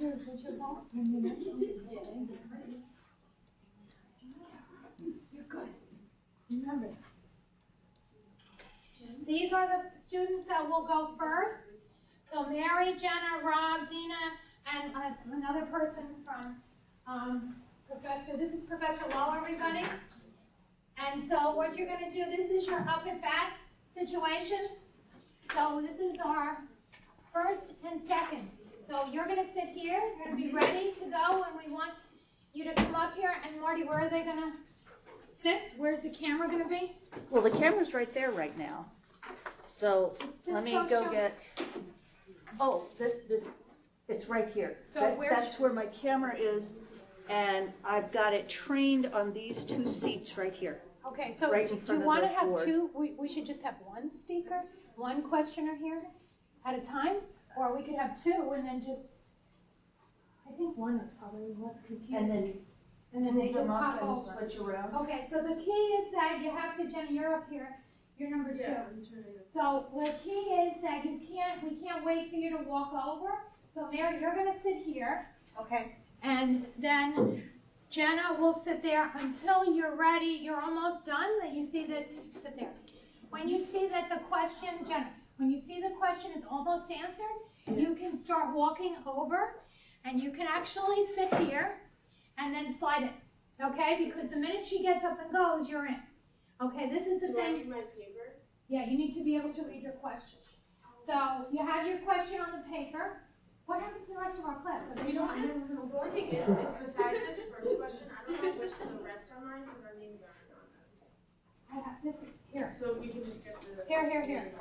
your phone? You're good. Remember. These are the students that will go first. So Mary, Jenna, Rob, Dina, and another person from this is Professor Lowe, everybody. And so what you're going to do, this is your up and back situation. So this is our first and second. So you're going to sit here, you're going to be ready to go, and we want you to come up here. And Marty, where are they going to sit? Where's the camera going to be? Well, the camera's right there right now. So let me go get, it's right here. So that's where my camera is, and I've got it trained on these two seats right here. Okay, so right do you want to have two? We should just have one speaker, one questioner here at a time, or we could have two and then just, I think one is probably less confusing. And then they just hop over. Switch around. Okay, so the key is that you have to, Jenna, you're up here. You're number 2. Yeah, so the key is that we can't wait for you to walk over. So Mary, you're going to sit here. Okay. And then Jenna will sit there until you're ready. You're almost done. That you see that, sit there. When you see that the question, Jenna, when you see the question is almost answered, you can start walking over, and you can actually sit here and then slide it. Okay? Because the minute she gets up and goes, you're in. Okay, this is the thing. I need my paper? Yeah, you need to be able to read your question. So you have your question on the paper. What happens to the rest of our class? We don't have a little board. The thing is besides this first question, I don't know which the rest are mine because our names aren't on them. I have this here. So if we can just get the Here.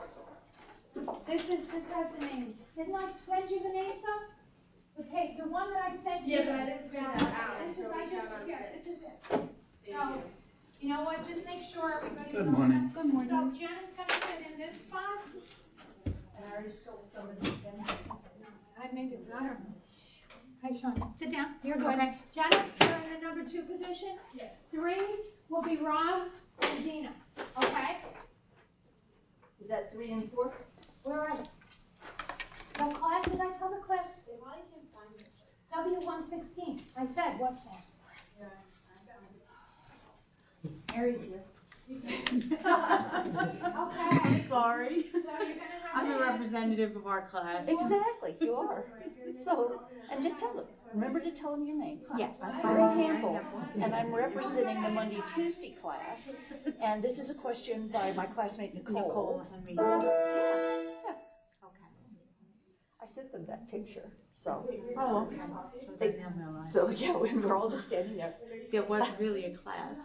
This has the names. Didn't I send you the names though? The one that I sent you. Yeah, but I didn't print that out. This is it. Thank you. You know what? Just make sure everybody. Good morning. Good morning. So Jenna's going to sit in this spot. And I already stole somebody. I maybe I don't know. Hi, Sean. Sit down. You're good. Okay. Jenna, you're in the number 2 position. Yes. 3 will be Rob and Dina. Okay. Is that 3 and 4? Where are they? The class. Did I tell the class? They probably can't find it. W116. I said what class? Mary's here. Okay. Sorry. So you're gonna have I'm the representative of our class. Exactly, you are. So, and just tell them. Remember to tell them your name. Yes. I'm Mary Hamble, and I'm representing the Monday-Tuesday class. And this is a question by my classmate Nicole. Henry. Yeah. Okay. I sent them that picture, so. Oh, okay. So yeah, we're all just standing there. It was really a class.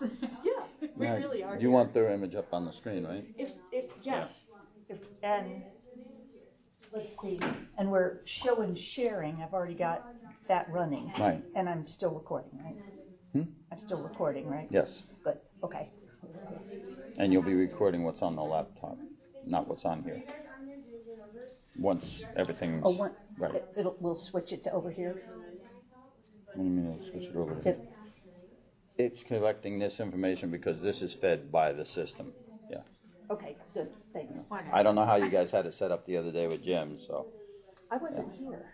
Yeah, we Now, really are. you want their image up on the screen, right? Yes, and let's see, and we're show and sharing. I've already got that running. Right. And I'm still recording, right? I'm still recording, right? Yes. Good, okay. And you'll be recording what's on the laptop, not what's on here. Once everything's right. We'll switch it to over here. What do you mean it'll switch it over here? It's collecting this information because this is fed by the system. Yeah. Okay, good, thanks. I don't know how you guys had it set up the other day with Jim, so. I wasn't here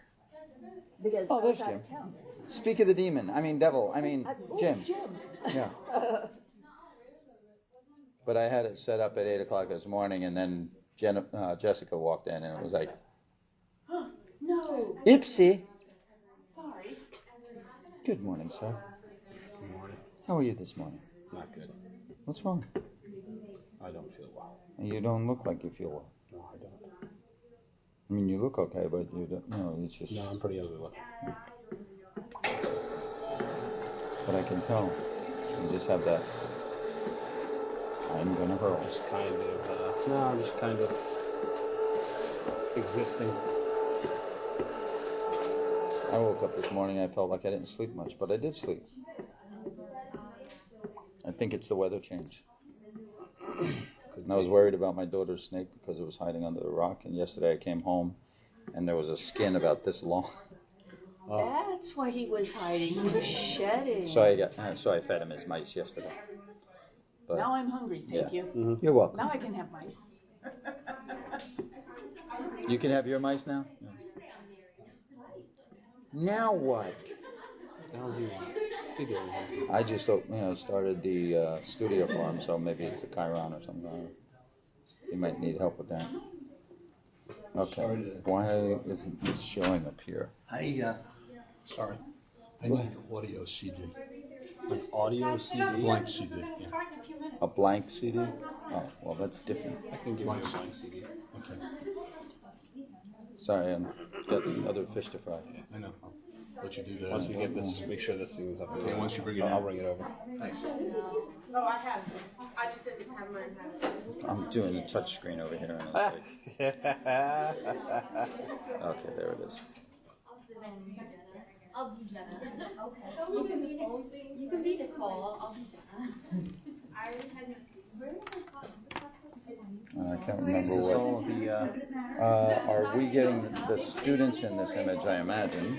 because Oh, I was there's out of Jim. town. Speak of the demon. I mean devil. I mean Jim. Jim. Yeah. But I had it set up at 8 o'clock this morning, and then Jessica walked in, and it was like, No. Ipsy. Sorry. Good morning, sir. Good morning. How are you this morning? Not good. What's wrong? I don't feel well. You don't look like you feel well. No, I don't. I mean, you look okay, but you don't. No, it's just. No, I'm pretty ugly looking. But I can tell. You just have that. I'm gonna hurl. Just kind of, no, just kind of existing. I woke up this morning. I felt like I didn't sleep much, but I did sleep. I think it's the weather change. And I was worried about my daughter's snake because it was hiding under the rock. And yesterday I came home, and there was a skin about this long. That's why he was hiding. He was shedding. So I fed him his mice yesterday. But, Now I'm hungry, thank you. Mm-hmm. You're welcome. Now I can have mice. You can have your mice now? Yeah. Now what? The hell's he doing here? I just started the studio for him, so maybe it's the Chiron or something. He might need help with that. Okay. Why isn't this showing up here? Sorry. I need an audio CD. An audio CD? Blank CD. We're gonna Yeah. start in a few minutes. A blank CD? Oh, well, that's different. I can give you a blank CD. Okay. Sorry, got other fish to fry. I know. I'll let you do that. Once we get this, make sure this thing's up. Okay, once you bring it I'll in. bring it over. Thanks. Oh, I have. I just didn't have mine. I'm doing a touch screen over here. And it's okay, there it is. I'll be Jenna. Okay. You can be Nicole. I'll be Jenna. I already had your I can't remember what. So the, Are we getting the students in this image, I imagine?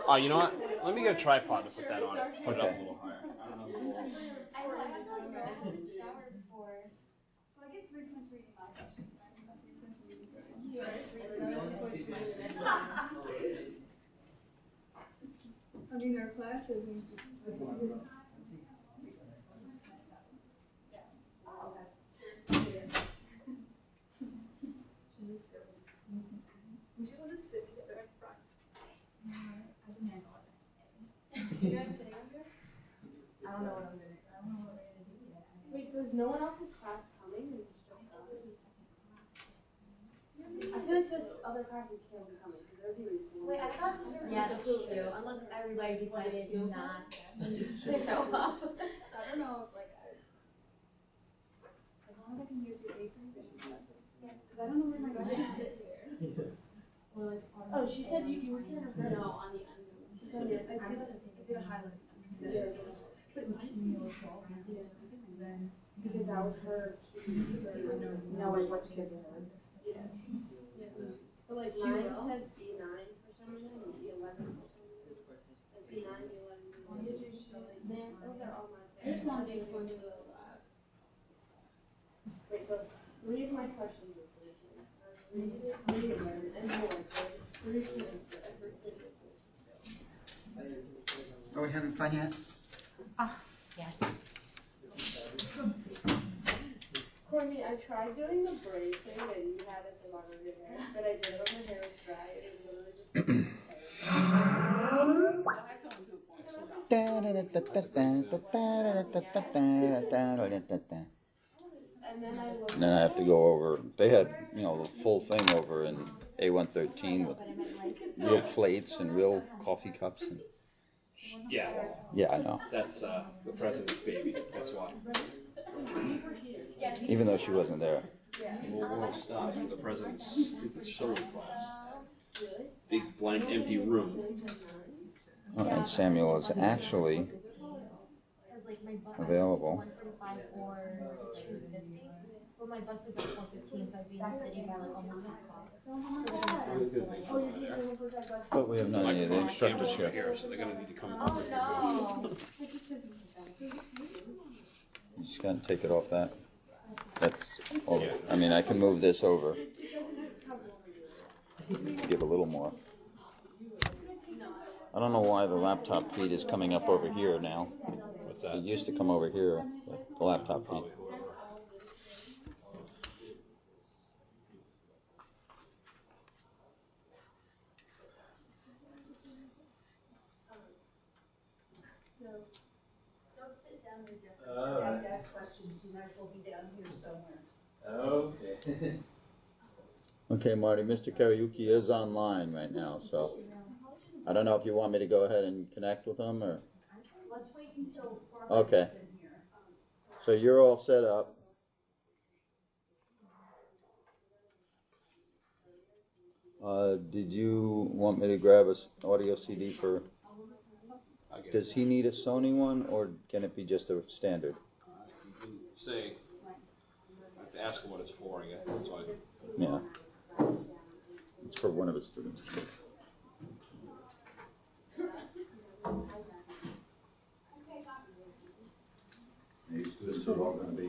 oh, you know what? Let me get a tripod to put that on. Put it up a Okay. little higher. I don't know. So I get 3 points reading my question. I mean, our classes, we just listen to them. We should all just sit together in front. You guys sitting up here? I don't know what I'm doing. I don't know what we're gonna do yet. Wait, so is no one else's class coming? And just don't go? I feel like those other classes can't be coming because they're doing school. Wait, I thought yeah, that's true. Unless everybody decided not to show up. So I don't know if like as long as I can use your apron, because I don't know where my glasses is. Or like Oh, she said you were here. No, on the end. I did a highlight. Yes. But mine is Because that was her key for knowing which kids were hers. Yeah. But like mine said B9 for some reason and B11 for some reason. Like B9, B11, B11. Man, those are all my Here's favorites. one thing going to the lab. Wait, so read my questions with me, please. Read it and more. Read it. Are we having fun yet? Yes. Courtney, I tried doing the braid thing that you had at the bottom of your hair, but I did it when my hair was dry. It was and then I looked. Then I have to go over. They had, the full thing over in A113 with real plates and real coffee cups. And, Yeah, yeah, I know. that's the president's baby. That's why. Even though she wasn't there. We'll stop for the president's stupid sewing class. Big blank empty room. Oh, and Samuel is actually available. 1:45 or 2:50. But my bus is at 4:15, so I'd be in the city by like almost 1 o'clock. So it makes sense to like. Oh, you're taking over that bus. But we have none of the instructors Over here. here, so they're gonna need to come over Oh here. no. You just gotta take it off that. That's all. I mean, I can move this over. Give a little more. I don't know why the laptop feed is coming up over here now. What's It that? used to come over here, the laptop feed. Don't sit down there, Jeffrey. I have to ask questions, you might as well be down here somewhere. Okay. Okay, Marty, Mr. Karaoke is online right now, so I don't know if you want me to go ahead and connect with him or. Let's wait until Okay. Barbara's in here. So you're all set up. Did you want me to grab a audio CD for? I'll get Does he need a Sony one, or can it be just a standard? You can say, I have to ask him what it's for, I guess, that's why. Yeah. It's for one of his students. These students are all going to be.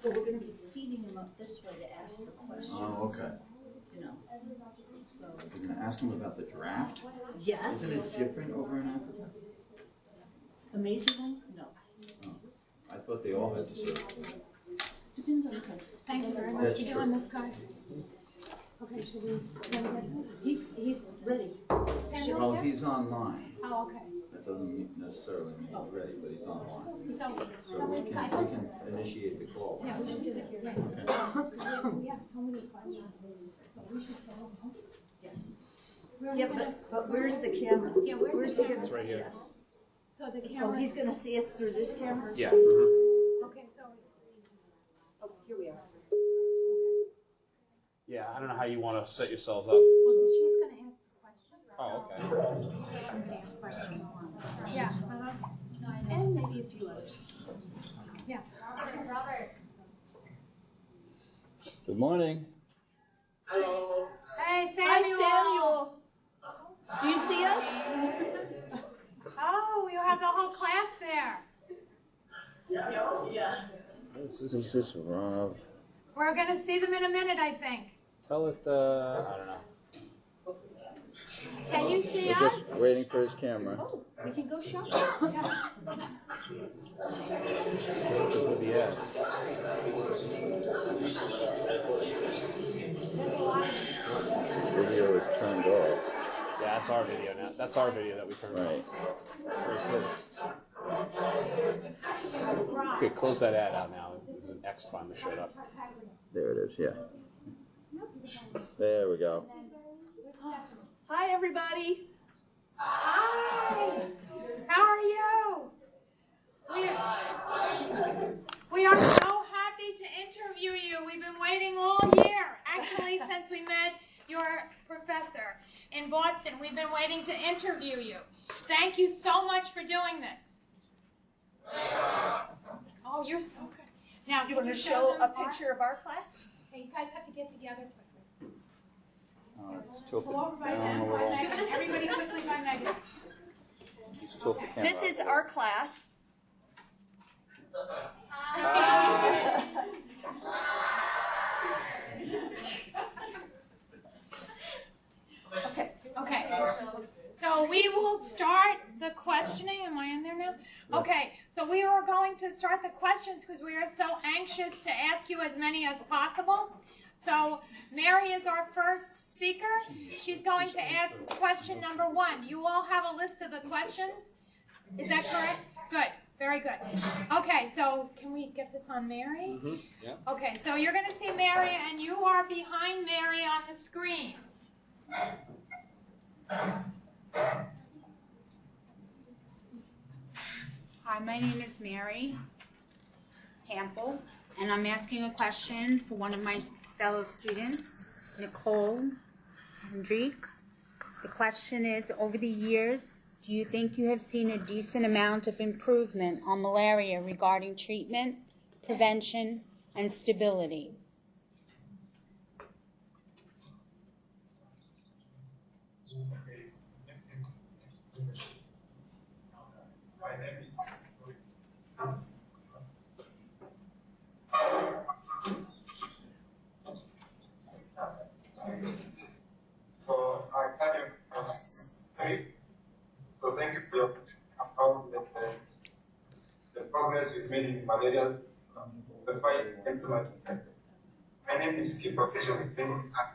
Well, we're gonna be feeding them up this way to ask the question. Oh, okay. You know. You're gonna ask him about the draft? Yes. Isn't it different over in Africa? Amazingly, no. Oh, I thought they all had to serve. Depends on the country. Thank you very much That's for true. doing this, guys. Okay, should we get him? He's ready. Samuel's Well, here? he's online. Oh, okay. That doesn't necessarily mean he's ready, but he's online. So, So we can initiate the call. yeah, we should sit here. Yeah. We have so many questions. So we should sit here. Yes. Where are we Yeah, gonna- but where's the camera? Yeah, where's the he camera? gonna see here. us? So the Oh, camera. he's gonna see us through this camera? Yeah. Okay, so. Oh, here we are. Yeah, I don't know how you want to set yourselves up. Well, she's gonna ask the questions. Oh, okay. Yeah. And maybe a few others. Yeah. Good morning. Hey, Hi, Samuel. Samuel. Do you see us? Oh, you have the whole class there. Who's this, Rob? We're gonna see them in a minute, I think. Tell it, I don't know. Can you see We're us? just waiting for his camera. Oh, we can go shopping. With the ad. Video is turned off. Yeah, that's our video now. That's our video that we turned Right. on. Where's his? Okay, close that ad out now. There's an X finally showed up. There it is, yeah. There we go. Hi, everybody. Hi. How are you? We are so happy to interview you. We've been waiting all year, actually, since we met your professor in Boston. We've been waiting to interview you. Thank you so much for doing this. Oh, you're so good. Now, You can want to show them a picture of our class? Okay, you guys have to get together quickly. Oh, it's tilted Go over by down a them, by little. Megan. Everybody quickly by Megan. Just tilt the camera This up. is our class. Okay. Okay, so we will start the questioning. Am I in there now? Okay, so we are going to start the questions because we are so anxious to ask you as many as possible. So Mary is our first speaker. She's going to ask question number 1. You all have a list of the questions? Is that correct? Good, very good. Okay, so can we get this on Mary? Yeah. Okay, so you're going to see Mary, and you are behind Mary on the screen. Hi, my name is Mary Hample, and I'm asking a question for one of my fellow students, Nicole Hendrick. The question is, over the years, do you think you have seen a decent amount of improvement on malaria regarding treatment, prevention, and stability? My name is so I kind of was so thank you for your about the progress we've made in malaria, the fight against malaria. My name is Kipo Keshawitin. I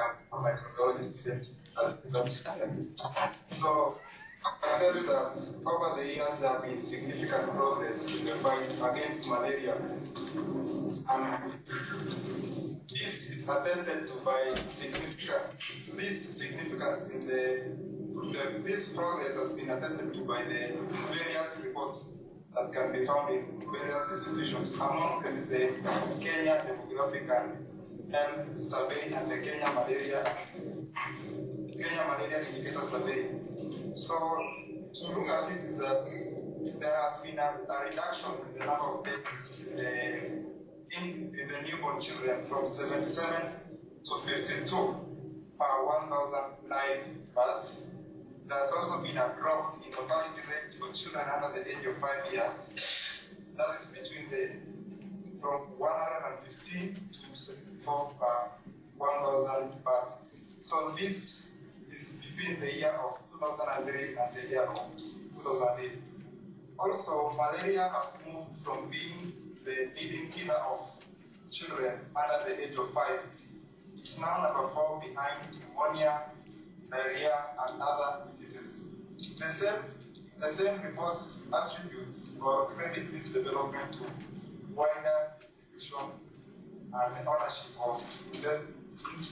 am a microbiology student at the university. So I can tell you that over the years there have been significant progress in the fight against malaria. And this is attested to by this significance in this progress has been attested to by the various reports that can be found in various institutions. Among them is the Kenya Demographic and Health Survey and the Kenya Malaria Indicator Survey. So to look at it is that there has been a reduction in the number of deaths in the newborn children from 77 to 52 per 1,000 live births. There's also been a drop in mortality rates for children under the age of 5 years. That is from 115 to 74 per 1,000 births. So this is between the year of 2003 and the year of 2008. Also, malaria has moved from being the leading killer of children under the age of 5. It's now number 4 behind pneumonia, diarrhea, and other diseases. The same reports attribute or credit this development to wider distribution and ownership of the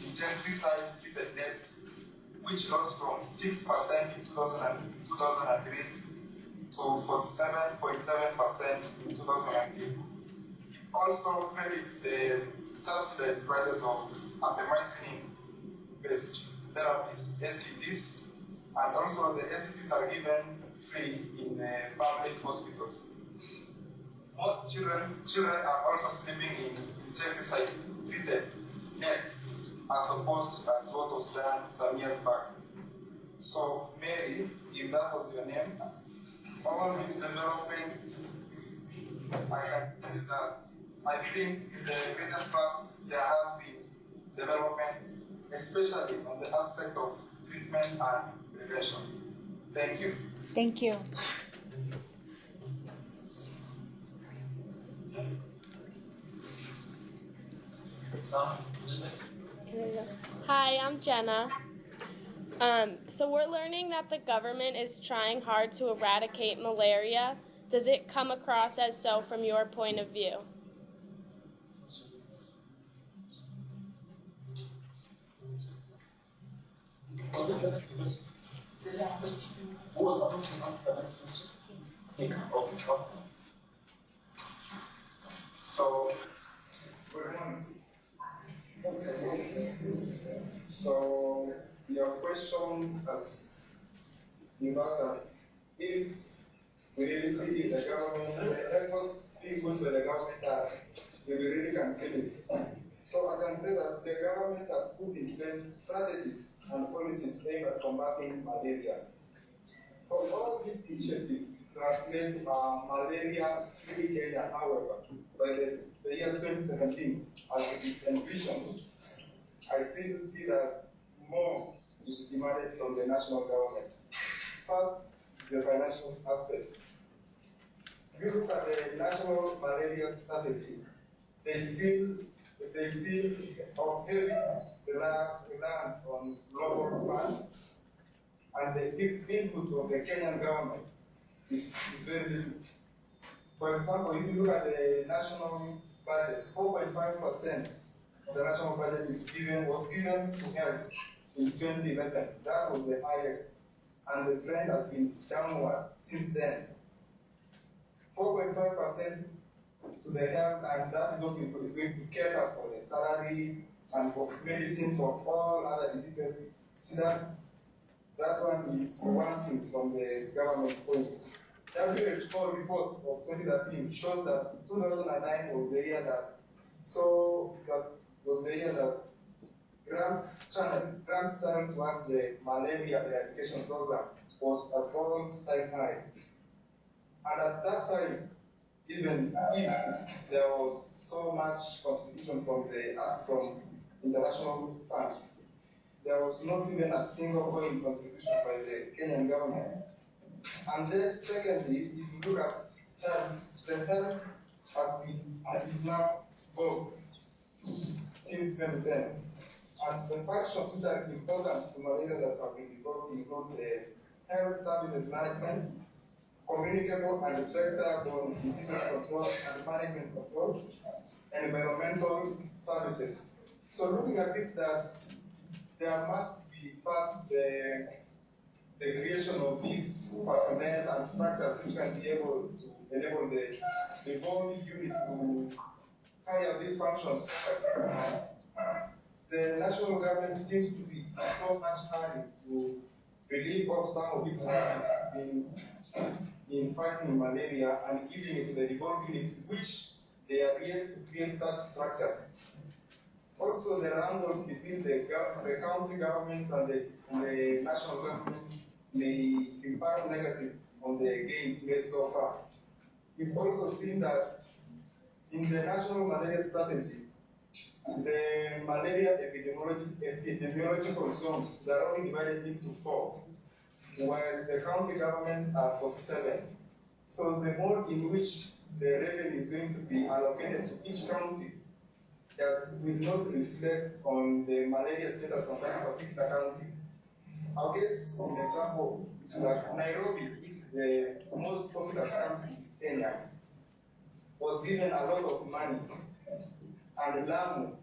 insecticide-treated nets, which rose from 6% in 2003 to 47.7% in 2008. It also credits the subsidized prices of apomycin-based therapies, ACTs, and also the ACTs are given free in public hospitals. Most children are also sleeping in insecticide-treated nets as opposed to what was done some years back. So, Mary, if that was your name, all these developments, I can tell you that I think in the recent past there has been development, especially on the aspect of treatment and prevention. Thank you. Thank you. Hi, I'm Jenna. So we're learning that the government is trying hard to eradicate malaria. Does it come across as so from your point of view? So your question has been asked that if we really see if the government, the efforts being put by the government that we really can kill it. So I can say that the government has put in place strategies and policies aimed at combating malaria. For all these initiatives translate to malaria-free Kenya, however, by the year 2017, as it is envisioned, I still see that more is demanded from the national government. First, the financial aspect. If you look at the national malaria strategy, they still have heavy reliance on global funds, and the input of the Kenyan government is very little. For example, if you look at the national budget, 4.5% of the national budget was given to health in 2011. That was the highest, and the trend has been downward since then. 4.5% to the health, and that is what is going to cater for the salary and for medicine for all other diseases. See that one is one thing from the government point. WHO report of 2013 shows that 2009 was the year that grants channel towards the malaria eradication program was at all-time high. And at that time, even if there was so much contribution from international funds, there was not even a single coin contribution by the Kenyan government. And then secondly, if you look at health, the health has been and is now both since 2010. And the functions which are important to malaria that have been developed include the health services management, communicable and vector-borne diseases control and management control, environmental services. So looking at it, that there must be first the creation of these personnel and structures which can be able to enable the evolving units to carry out these functions. The national government seems to be in so much hurry to relieve of some of its funds in fighting malaria and giving it to the evolving unit, which they are yet to create such structures. Also, the wrangles between the county governments and the national government may impact negative on the gains made so far. We've also seen that in the national malaria strategy, The malaria epidemiological zones, they are only divided into 4, while the county governments are 47. So the mode in which the revenue is going to be allocated to each county will not reflect on the malaria status of that particular county. I'll guess an example, like Nairobi, which is the most populous county in Kenya, was given a lot of money, and Lamu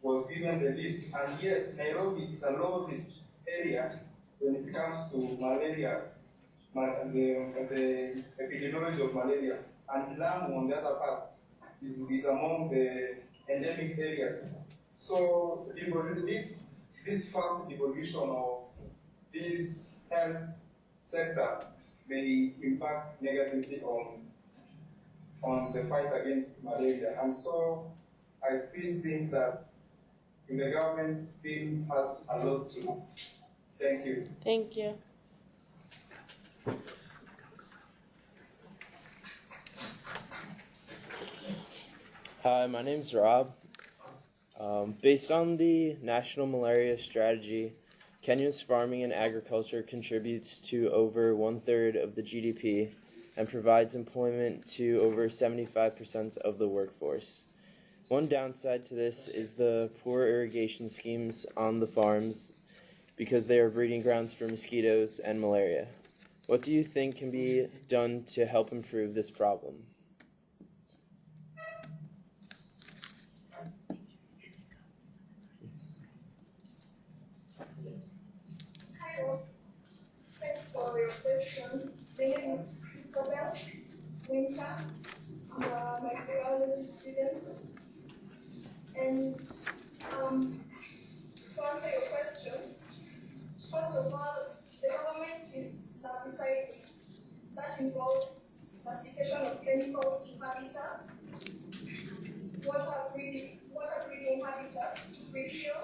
was given the least, and yet Nairobi is a low-risk area when it comes to malaria, the epidemiology of malaria, and Lamu, on the other part, is among the endemic areas. So this fast evolution of this health sector may impact negatively on the fight against malaria. And so I still think that the government still has a lot to do. Thank you. Thank you. Hi, my name's Rob. Based on the National Malaria Strategy, Kenya's farming and agriculture contributes to over 1/3 of the GDP and provides employment to over 75% of the workforce. One downside to this is the poor irrigation schemes on the farms because they are breeding grounds for mosquitoes and malaria. What do you think can be done to help improve this problem? Thanks for your question. My name is Christopher Winter. I'm a microbiology student. And to answer your question, first of all, the government is deciding. That involves the application of chemicals to habitats, water breeding habitats to kill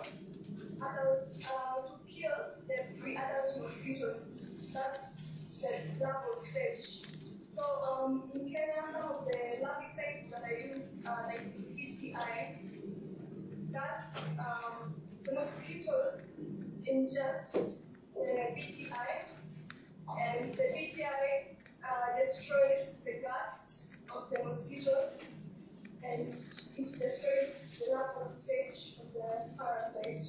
adults, to kill the pre-adult mosquitoes. That's the larval stage. So in Kenya, some of the larvicides that I used are like BTI. That's the mosquitoes ingest the BTI, and the BTI destroys the guts of the mosquito, and it destroys the larval stage of the parasite.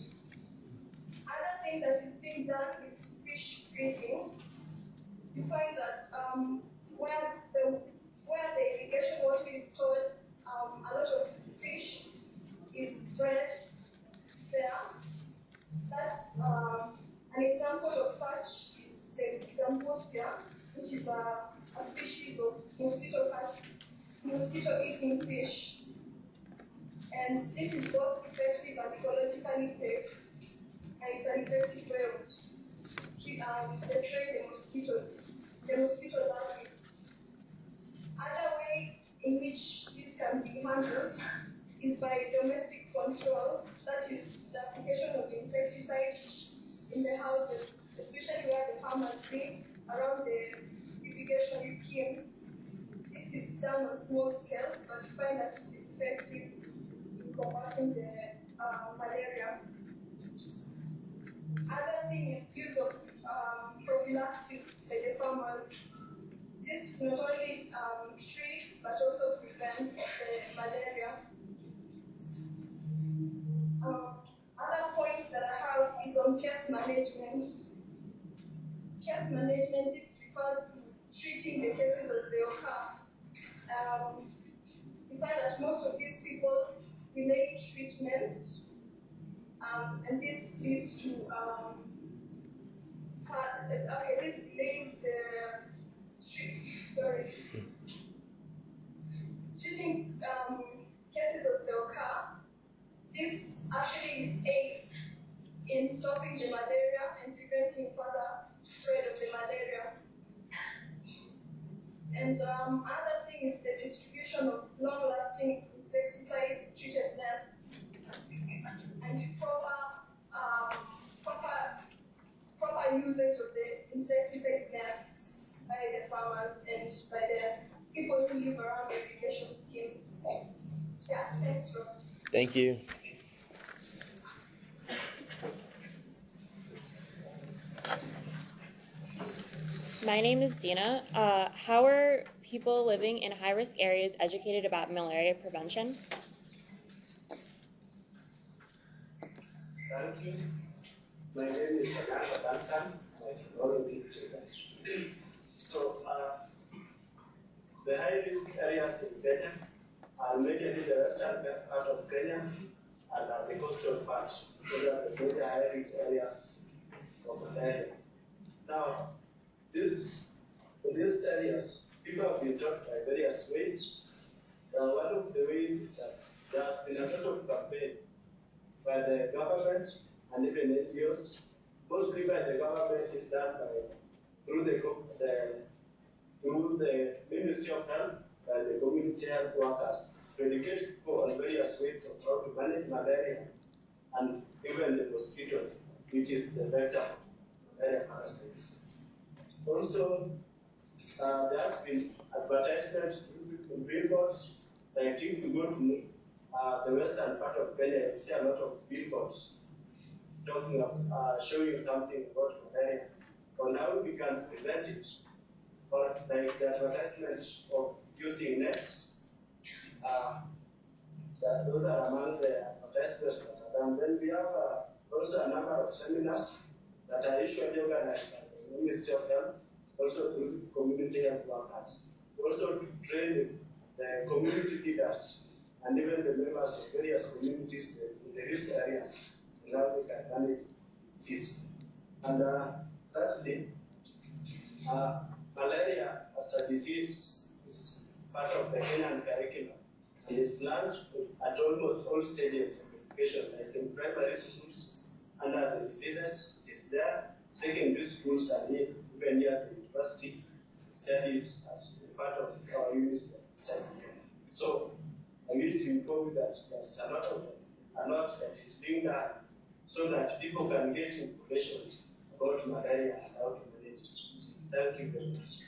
Other thing that is being done is fish breeding. You find that where the irrigation water is stored, a lot of fish is bred there. That's an example of such is the Gambusia, which is a species of mosquito-eating fish. And this is both effective and ecologically safe, and it's an effective way of destroying the mosquito larvae. Other way in which this can be handled is by domestic control, that is the application of insecticides in the houses, especially where the farmers live, around the irrigation schemes. This is done on small scale, but you find that it is effective in combating the malaria. Other thing is use of prophylaxis by the farmers. This not only treats but also prevents the malaria. Other points that I have is on pest management. Pest management, this refers to treating the cases as they occur. We find that most of these people delay treatment, and this leads to this delays the treating cases as they occur. This actually aids in stopping the malaria and preventing further spread of the malaria. And other thing is the distribution of long-lasting insecticide-treated nets and proper usage of the insecticide nets by the farmers and by the people who live around the irrigation schemes. Yeah, thanks, Rob. Thank you. My name is Dina. How are people living in high-risk areas educated about malaria prevention? Thank you. My name is Fernando Duncan. I can follow this student. So, the high-risk areas in Kenya are mainly the western part of Kenya and the coastal part. Those are the major high-risk areas of malaria. Now, in these areas, people have been taught by various ways. One of the ways is that there has been a lot of campaign by the government and even NGOs. Mostly by the government is done through the Ministry of Health and the community health workers to educate people on various ways of how to manage malaria and even the mosquito, which is the vector of malaria parasites. Also, there has been advertisements in billboards. Like if you go to the western part of Kenya, you see a lot of billboards talking of showing something about malaria. For now, we can prevent it. But like the advertisements of using nets, those are among the advertisements that are done. Then we have also a number of seminars that are usually organized by the Ministry of Health, also through community health workers, also to train the community leaders and even the members of various communities in the risk areas, and how they can manage disease. And lastly, malaria as a disease is part of the Kenyan curriculum. It is learned at almost all stages of education, like in primary schools, under the diseases, it is there. Secondary schools and even near the university, studied as part of our university study. So I need to inform you that there is a lot that is being done so that people can get information about malaria and how to manage it. Thank you very much.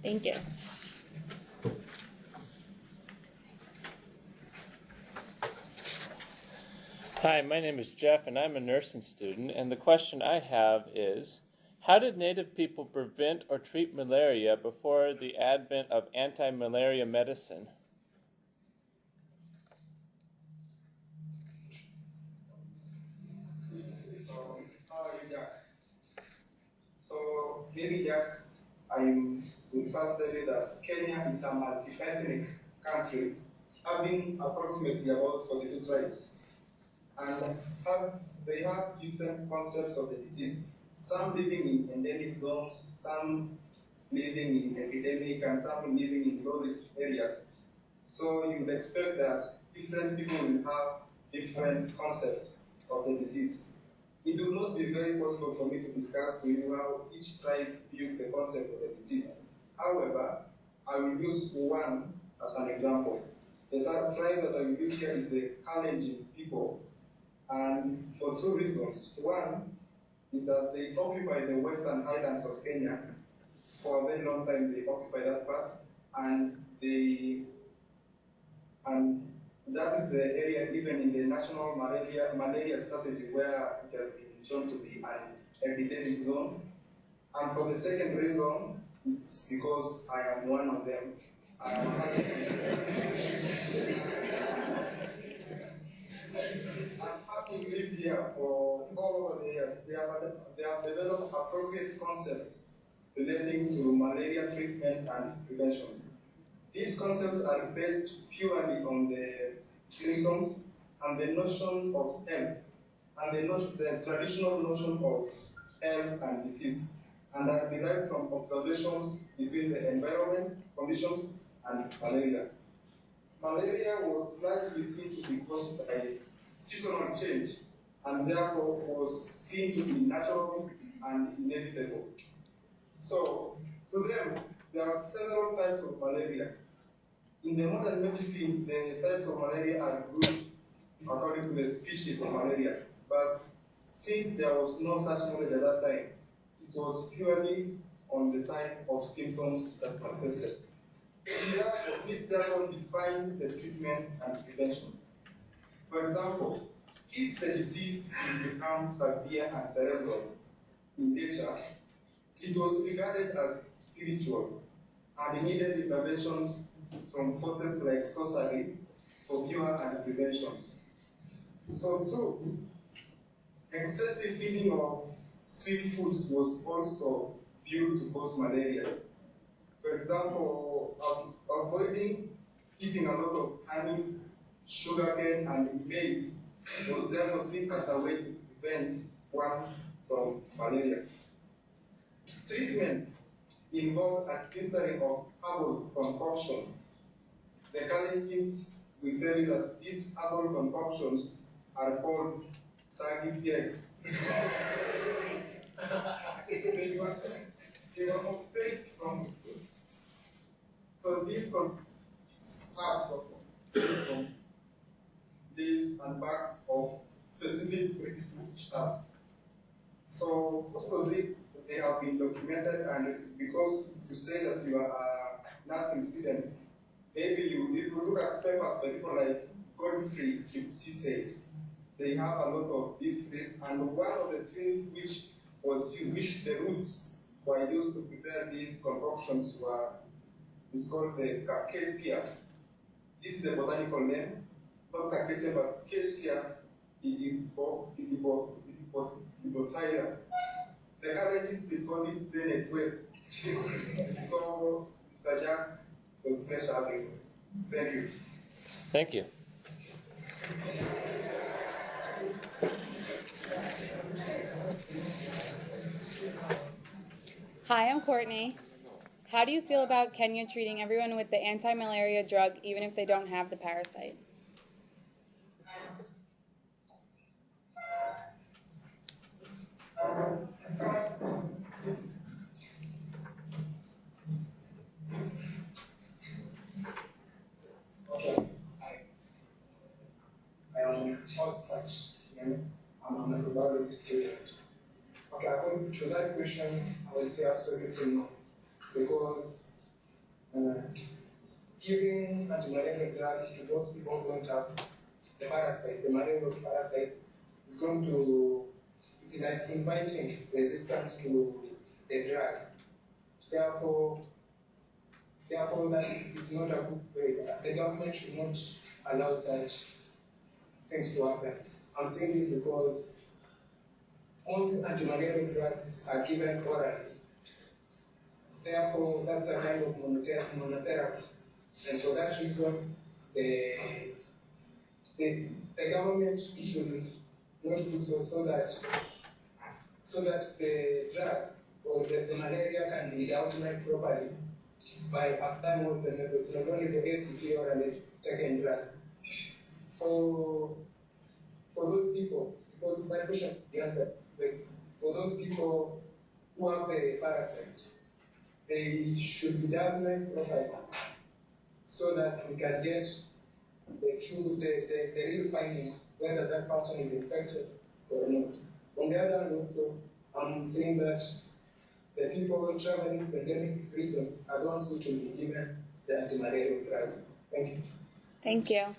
Thank you. Hi, my name is Jeff, and I'm a nursing student, and the question I have is, how did Native people prevent or treat malaria before the advent of anti-malaria medicine? So maybe Jack, I will first tell you that Kenya is a multi-ethnic country, having approximately about 42 tribes. And they have different concepts of the disease. Some living in endemic zones, some living in epidemic, and some living in low-risk areas. So you would expect that different people will have different concepts of the disease. It will not be very possible for me to discuss to you how each tribe viewed the concept of the disease. However, I will use one as an example. The tribe that I will use here is the Kalenjin people, and for two reasons. One is that they occupy the western highlands of Kenya. For a very long time, they occupy that part, and that is the area, even in the national malaria strategy, where it has been shown to be an epidemic zone. And for the second reason, it's because I am one of them. Having lived here for all over the years, they have developed appropriate concepts relating to malaria treatment and prevention. These concepts are based purely on the symptoms and the notion of health, and the traditional notion of health and disease, and are derived from observations between the environment, conditions, and malaria. Malaria was largely seen to be caused by seasonal change, and therefore was seen to be natural and inevitable. So, to them, there are several types of malaria. In the modern medicine, the types of malaria are grouped according to the species of malaria. But since there was no such knowledge at that time, it was purely on the type of symptoms that were tested. This therefore define the treatment and prevention. For example, if the disease will become severe and cerebral in nature, It was regarded as spiritual and needed interventions from forces like sorcery for cure and preventions. So two, excessive feeding of sweet foods was also viewed to cause malaria. For example, avoiding eating a lot of honey, sugarcane, and maize was therefore seen as a way to prevent one from malaria. Treatment involved administering of herbal concoction. The current kids will tell you that these herbal concoctions are called saggy pig. They were obtained from roots. So these herbs from leaves and barks of specific trees which have. So most of they have been documented, and because to say that you are a nursing student, maybe you look at papers by people like Godfrey Kipsise. They have a lot of these trees, and one of the trees which the roots were used to prepare these concoctions is called the Acacia. This is the botanical name, not Acacia, but Acacia idibotyra. The Canadians will call it Zenetwe. So, Mr. Jack, it was a pleasure having you. Thank you. Thank you. Hi, I'm Courtney. How do you feel about Kenya treating everyone with the anti-malaria drug even if they don't have the parasite? Okay, I am Oscar. I'm a microbiology student. Okay, according to that question, I will say absolutely no, because giving anti-malaria drugs to those people who don't have the parasite, the malaria parasite, is going to, it's like inviting resistance to the drug. Therefore, that it's not a good way. The government should not allow such things to happen. I'm saying this because most anti-malaria drugs are given orally. Therefore, that's a kind of monotherapy. And for that reason, the government should not do so that the drug or the malaria can be optimized properly by applying all the methods, not only the ACT or the taken drug. For those people, because my question the answer, for those people who have the parasite, they should be diagnosed properly so that we can get the real findings, whether that person is infected or not. On the other hand, also, I'm saying that the people traveling to endemic regions are the ones who should be given the anti-malaria drug. Thank you. Thank you.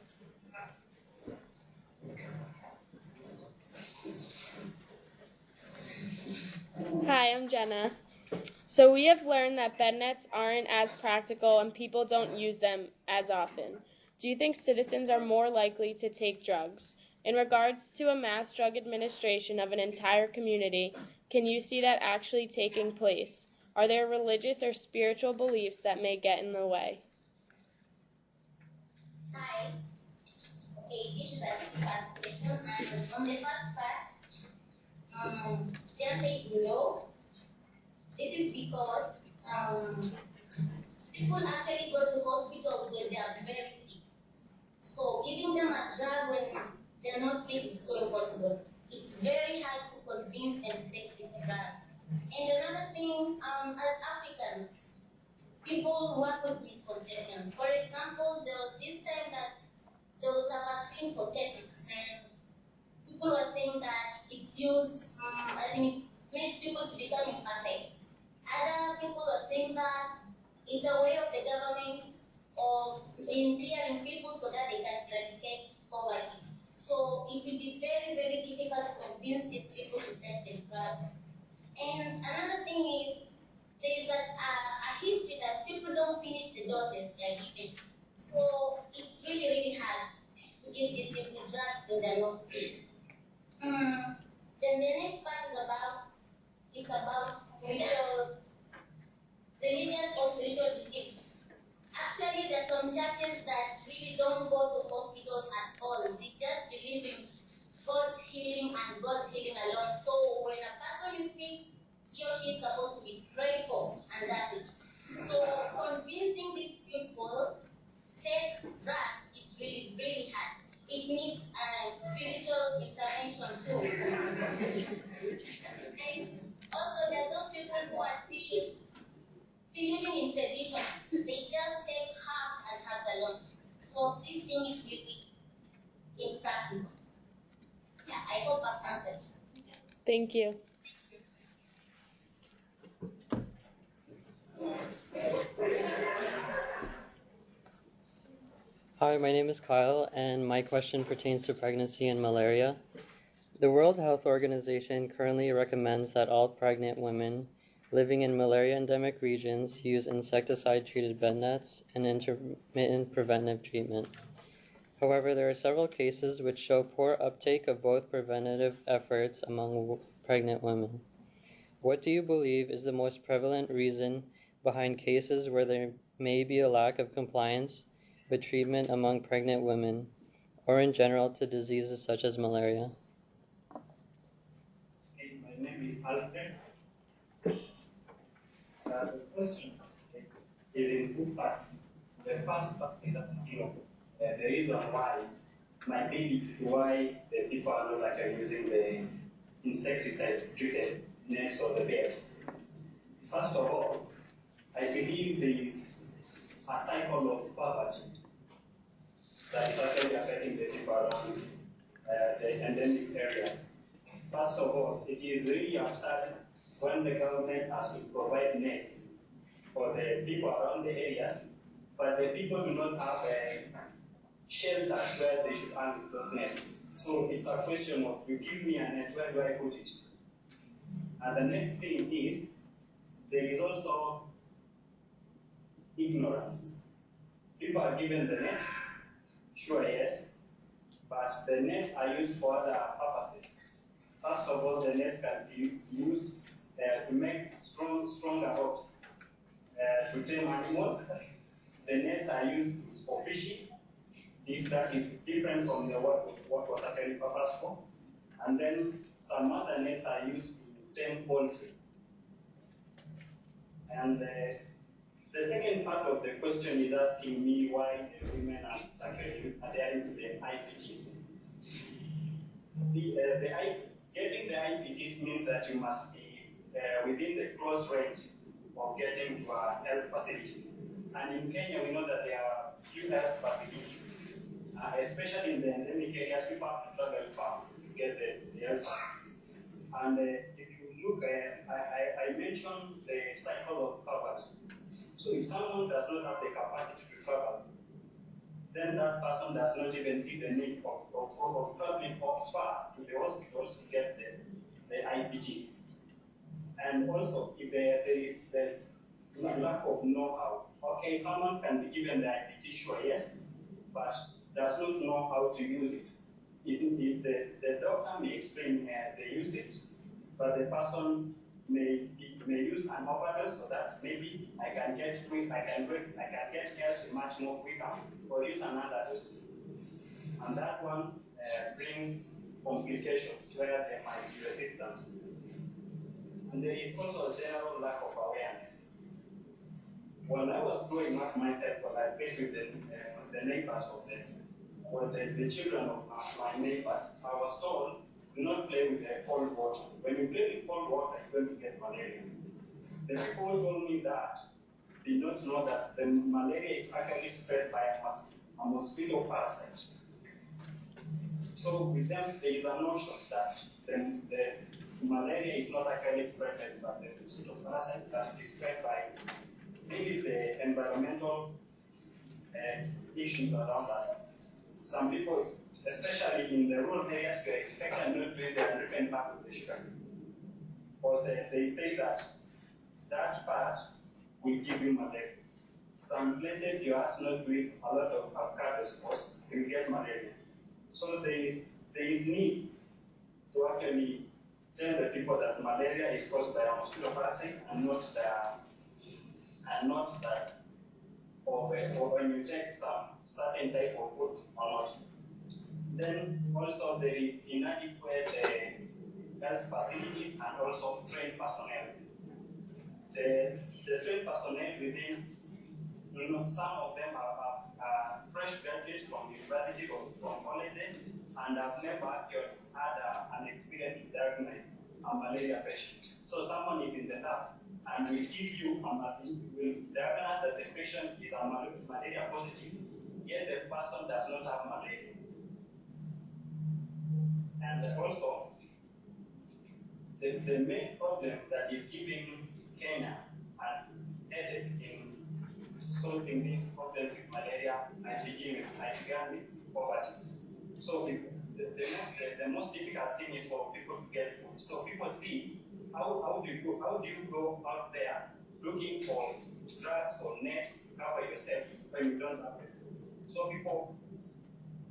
Hi, I'm Jenna. So we have learned that bed nets aren't as practical and people don't use them as often. Do you think citizens are more likely to take drugs? In regards to a mass drug administration of an entire community, can you see that actually taking place? Are there religious or spiritual beliefs that may get in the way? Hi. Okay, this is a first question. And on the first part, the answer is no. This is because people actually go to hospitals when they are very sick. So giving them a drug when they are not sick is so impossible. It's very hard to convince them to take these drugs. And another thing, as Africans, people work with misconceptions. For example, there was this time that there was a vaccine for tetanus, and people were saying that it's used, it makes people to become infertile. Other people were saying that it's a way of the government of empowering people so that they can eradicate poverty. So it will be very, very difficult to convince these people to take the drugs. And another thing is, finish the doses they are given. So it's really, really hard to give these people drugs when they're not sick. Then the next part is about religious or spiritual beliefs. Actually, there's some churches that really don't go to hospitals at all. They just believe in God's healing and God's healing alone. So when a person is sick, he or she is supposed to be prayed for, and that's it. So convincing these people take drugs is really, really hard. It needs spiritual intervention too. And also, there are those people who are still believing in traditions. They just take herbs and herbs alone. So this thing is really impractical. Yeah, I hope I've answered. Thank you. Hi, my name is Kyle, and my question pertains to pregnancy and malaria. The World Health Organization currently recommends that all pregnant women living in malaria endemic regions use insecticide-treated bed nets and intermittent preventive treatment. However, there are several cases which show poor uptake of both preventative efforts among pregnant women. What do you believe is the most prevalent reason behind cases where there may be a lack of compliance with treatment among pregnant women, or in general to diseases such as malaria? My name is Alfred. The question is in two parts. The first part is asking the reason why might be why the people are not actually using the insecticide-treated nets or the beds. First of all, I believe there is a cycle of poverty that is actually affecting the people around the endemic areas. First of all, it is really absurd when the government has to provide nets for the people around the areas, but the people do not have shelters where they should hang those nets. So it's a question of, you give me a net, where do I put it? And the next thing is, there is also ignorance. People are given the nets, sure, yes, but the nets are used for other purposes. First of all, the nets can be used to make stronger ropes to tame animals. The nets are used for fishing. That is different from what was actually purposed for. And then some other nets are used to tame poultry. And the second part of the question is asking me why the women are actually adhering to the IPTs. Getting the IPTs means that you must be within the close range of getting to a health facility. And in Kenya, we know that there are few health facilities, especially in the endemic areas. People have to travel far to get the health facilities. And if you look, I mentioned the cycle of poverty. So if someone does not have the capacity to travel, then that person does not even see the need of traveling far to the hospitals to get the IPTs. And also, if there is the lack of know-how, okay, someone can be given the IPT, sure, yes, but does not know how to use it. The doctor may explain the usage, but the person may use an overdose so that maybe I can get health much more quicker, or use another dose. And that one brings complications where there might be resistance. And there is also a general lack of awareness. When I was growing up myself, when I played with the neighbors of the children of my neighbors, I was told, do not play with cold water. When you play with cold water, you're going to get malaria. The people who told me that did not know that the malaria is actually spread by a mosquito parasite. So with them, there is a notion that the malaria is not actually spread by the mosquito parasite, but is spread by maybe the environmental issues around us. Some people, especially in the rural areas, they expect a nutrient and nutrient back of the sugar. Because they say that part will give you malaria. some places you have not to eat a lot of avocado sauce, you get malaria. So there is need to actually tell the people that malaria is caused by a mosquito parasite and not that or when you take some certain type of food or not. Then also there is inadequate health facilities and also trained personnel. The trained personnel within, some of them are fresh graduates from university or from colleges and have never actually had an experience to diagnose a malaria patient. So someone is in the lab and will give you will diagnose that the patient is a malaria positive, yet the person does not have malaria. And also, the main problem that is giving Kenya an headache in solving these problems with malaria, I began with poverty. So the most difficult thing is for people to get food. So people see how do you go out there looking for drugs or nets to cover yourself when you don't have the food. So people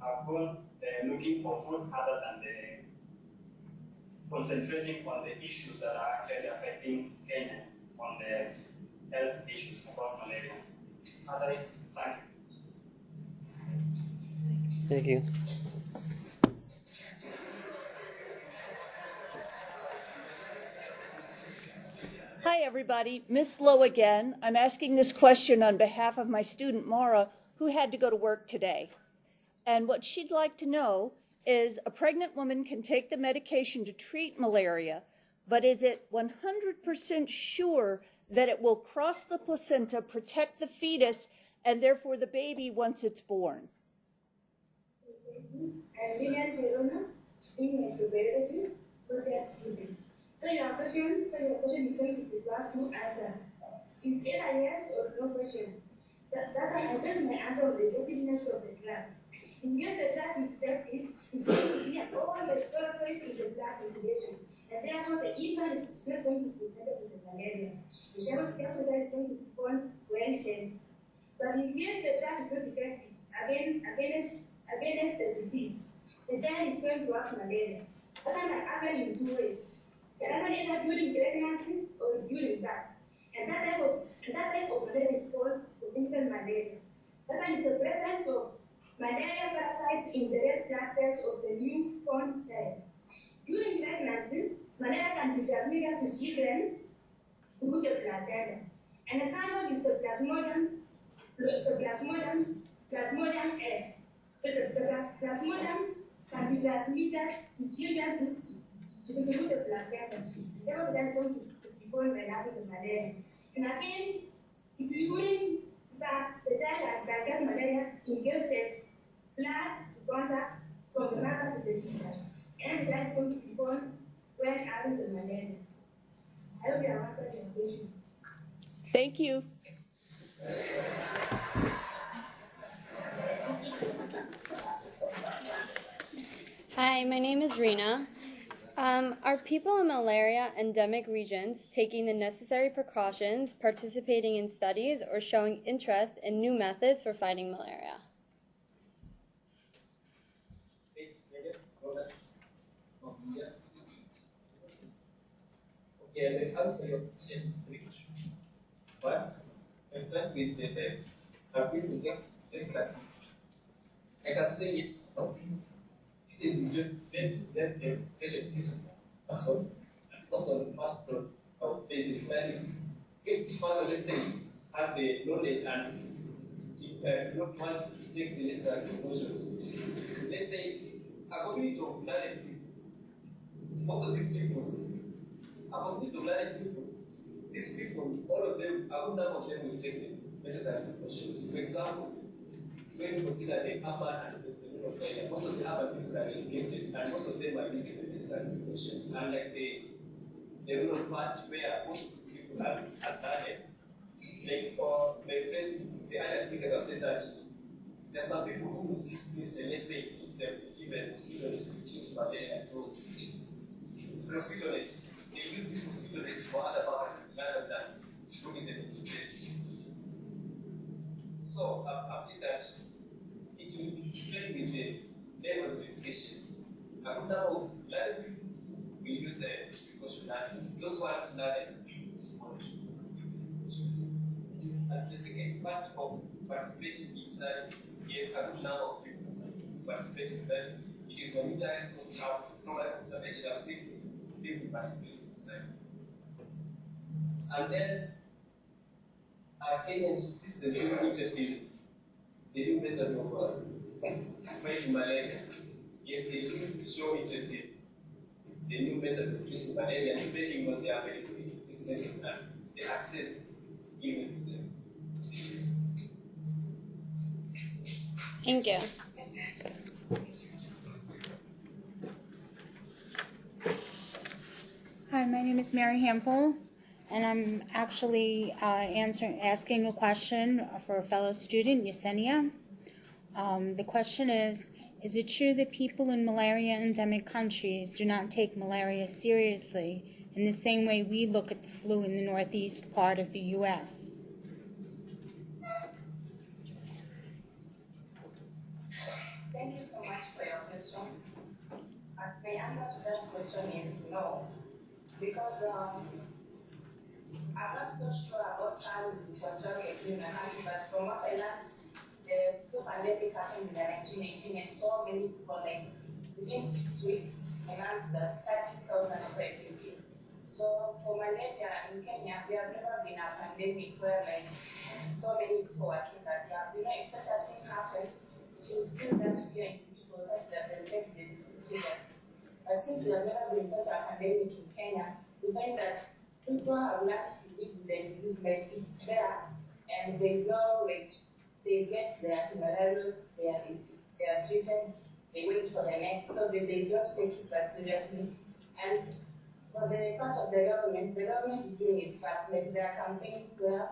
have gone looking for food other than concentrating on the issues that are actually affecting Kenya, on the health issues about malaria. Otherwise, thank you. Thank you. Hi, everybody. Miss Lowe again. I'm asking this question on behalf of my student, Mara, who had to go to work today. And what she'd like to know is a pregnant woman can take the medication to treat malaria, but is it 100% sure that it will cross the placenta, protect the fetus, and therefore the baby once it's born? I'm Reena, being microbiology for their student. So your question is going to require two answers. It's either yes or no question. That I base my answer on the effectiveness of the drug. In case the drug is effective, it's going to be all the sporozoites in the blood circulation, and therefore the infant is not going to be infected with the malaria. The temperature is going to be born when healthy. But in case the drug is not effective against the disease, the child is going to have malaria. That can happen in two ways. It can happen either during pregnancy or during birth. And that type of malaria is called congenital malaria. That is the presence of malaria parasites in the red blood cells of the newborn child. During pregnancy, malaria can be transmitted to children through the placenta. An example is the Plasmodium F. The Plasmodium can be transmitted to children through the placenta. Therefore, that's going to be born by having the malaria. And again, if you during that the child has got malaria, induces blood contact from the mother to the fetus, and the child is going to be born when having the malaria. I hope you have answered your question. Thank you. Hi, my name is Reena. Are people in malaria endemic regions taking the necessary precautions, participating in studies, or showing interest in new methods for fighting malaria? Okay, let's answer your question. But I start with the have people get exactly. I can say it's no. It's in just let the patient use person must basic values. If this person, let's say, has the knowledge and not want to take the necessary precautions, let's say a community of learning people, most of these people, a community of learning people, these people, all of them, a good number of them will take the necessary precautions. For example, when you consider the urban and the rural area, most of the urban people are educated and most of them are using the necessary precautions. Unlike the rural part where most of these people are learned, like for my friends, the other speakers have said that there are some people who see this, let's say, give them mosquito nets to treat malaria to mosquito nets. They use this mosquito nets for other purposes rather than putting them in the with the level of education, a good number of library we use precautionary. Those who are learning. And the second part of participating in studies, yes, a good number of people participate in studies. It is monitored, so we have normal observation of seen people participating in studies. And then Kenyan citizens who are interested in the new method of fighting malaria. Yes, they do show interest in the new method of treating malaria, depending on their availability, this method and the access given to them. Thank you. Hi, my name is Mary Hampel, and I'm actually asking a question for a fellow student, Yesenia. The question is it true that people in malaria endemic countries do not take malaria seriously in the same way we look at the flu in the northeast part of the U.S.? Thank you so much for your question. My answer to that question is no, because I'm not so sure about how we control the flu in the country, but from what I learned, the flu pandemic happened in the 1918, and so many people, like within 6 weeks, announced that 30,000 people came. So for malaria in Kenya, there have never been a pandemic where like so many people were killed at once. You know, if such a thing happens, it will instill that fear in people such that they take the disease seriously. But since there have never been such a pandemic in Kenya, we find that people have learned to live with the disease like it's there, and there is no like they get their antimalarials, they are treated, they wait for the next, so they don't take it as seriously. And for the part of the government is doing its part. Like there are campaigns where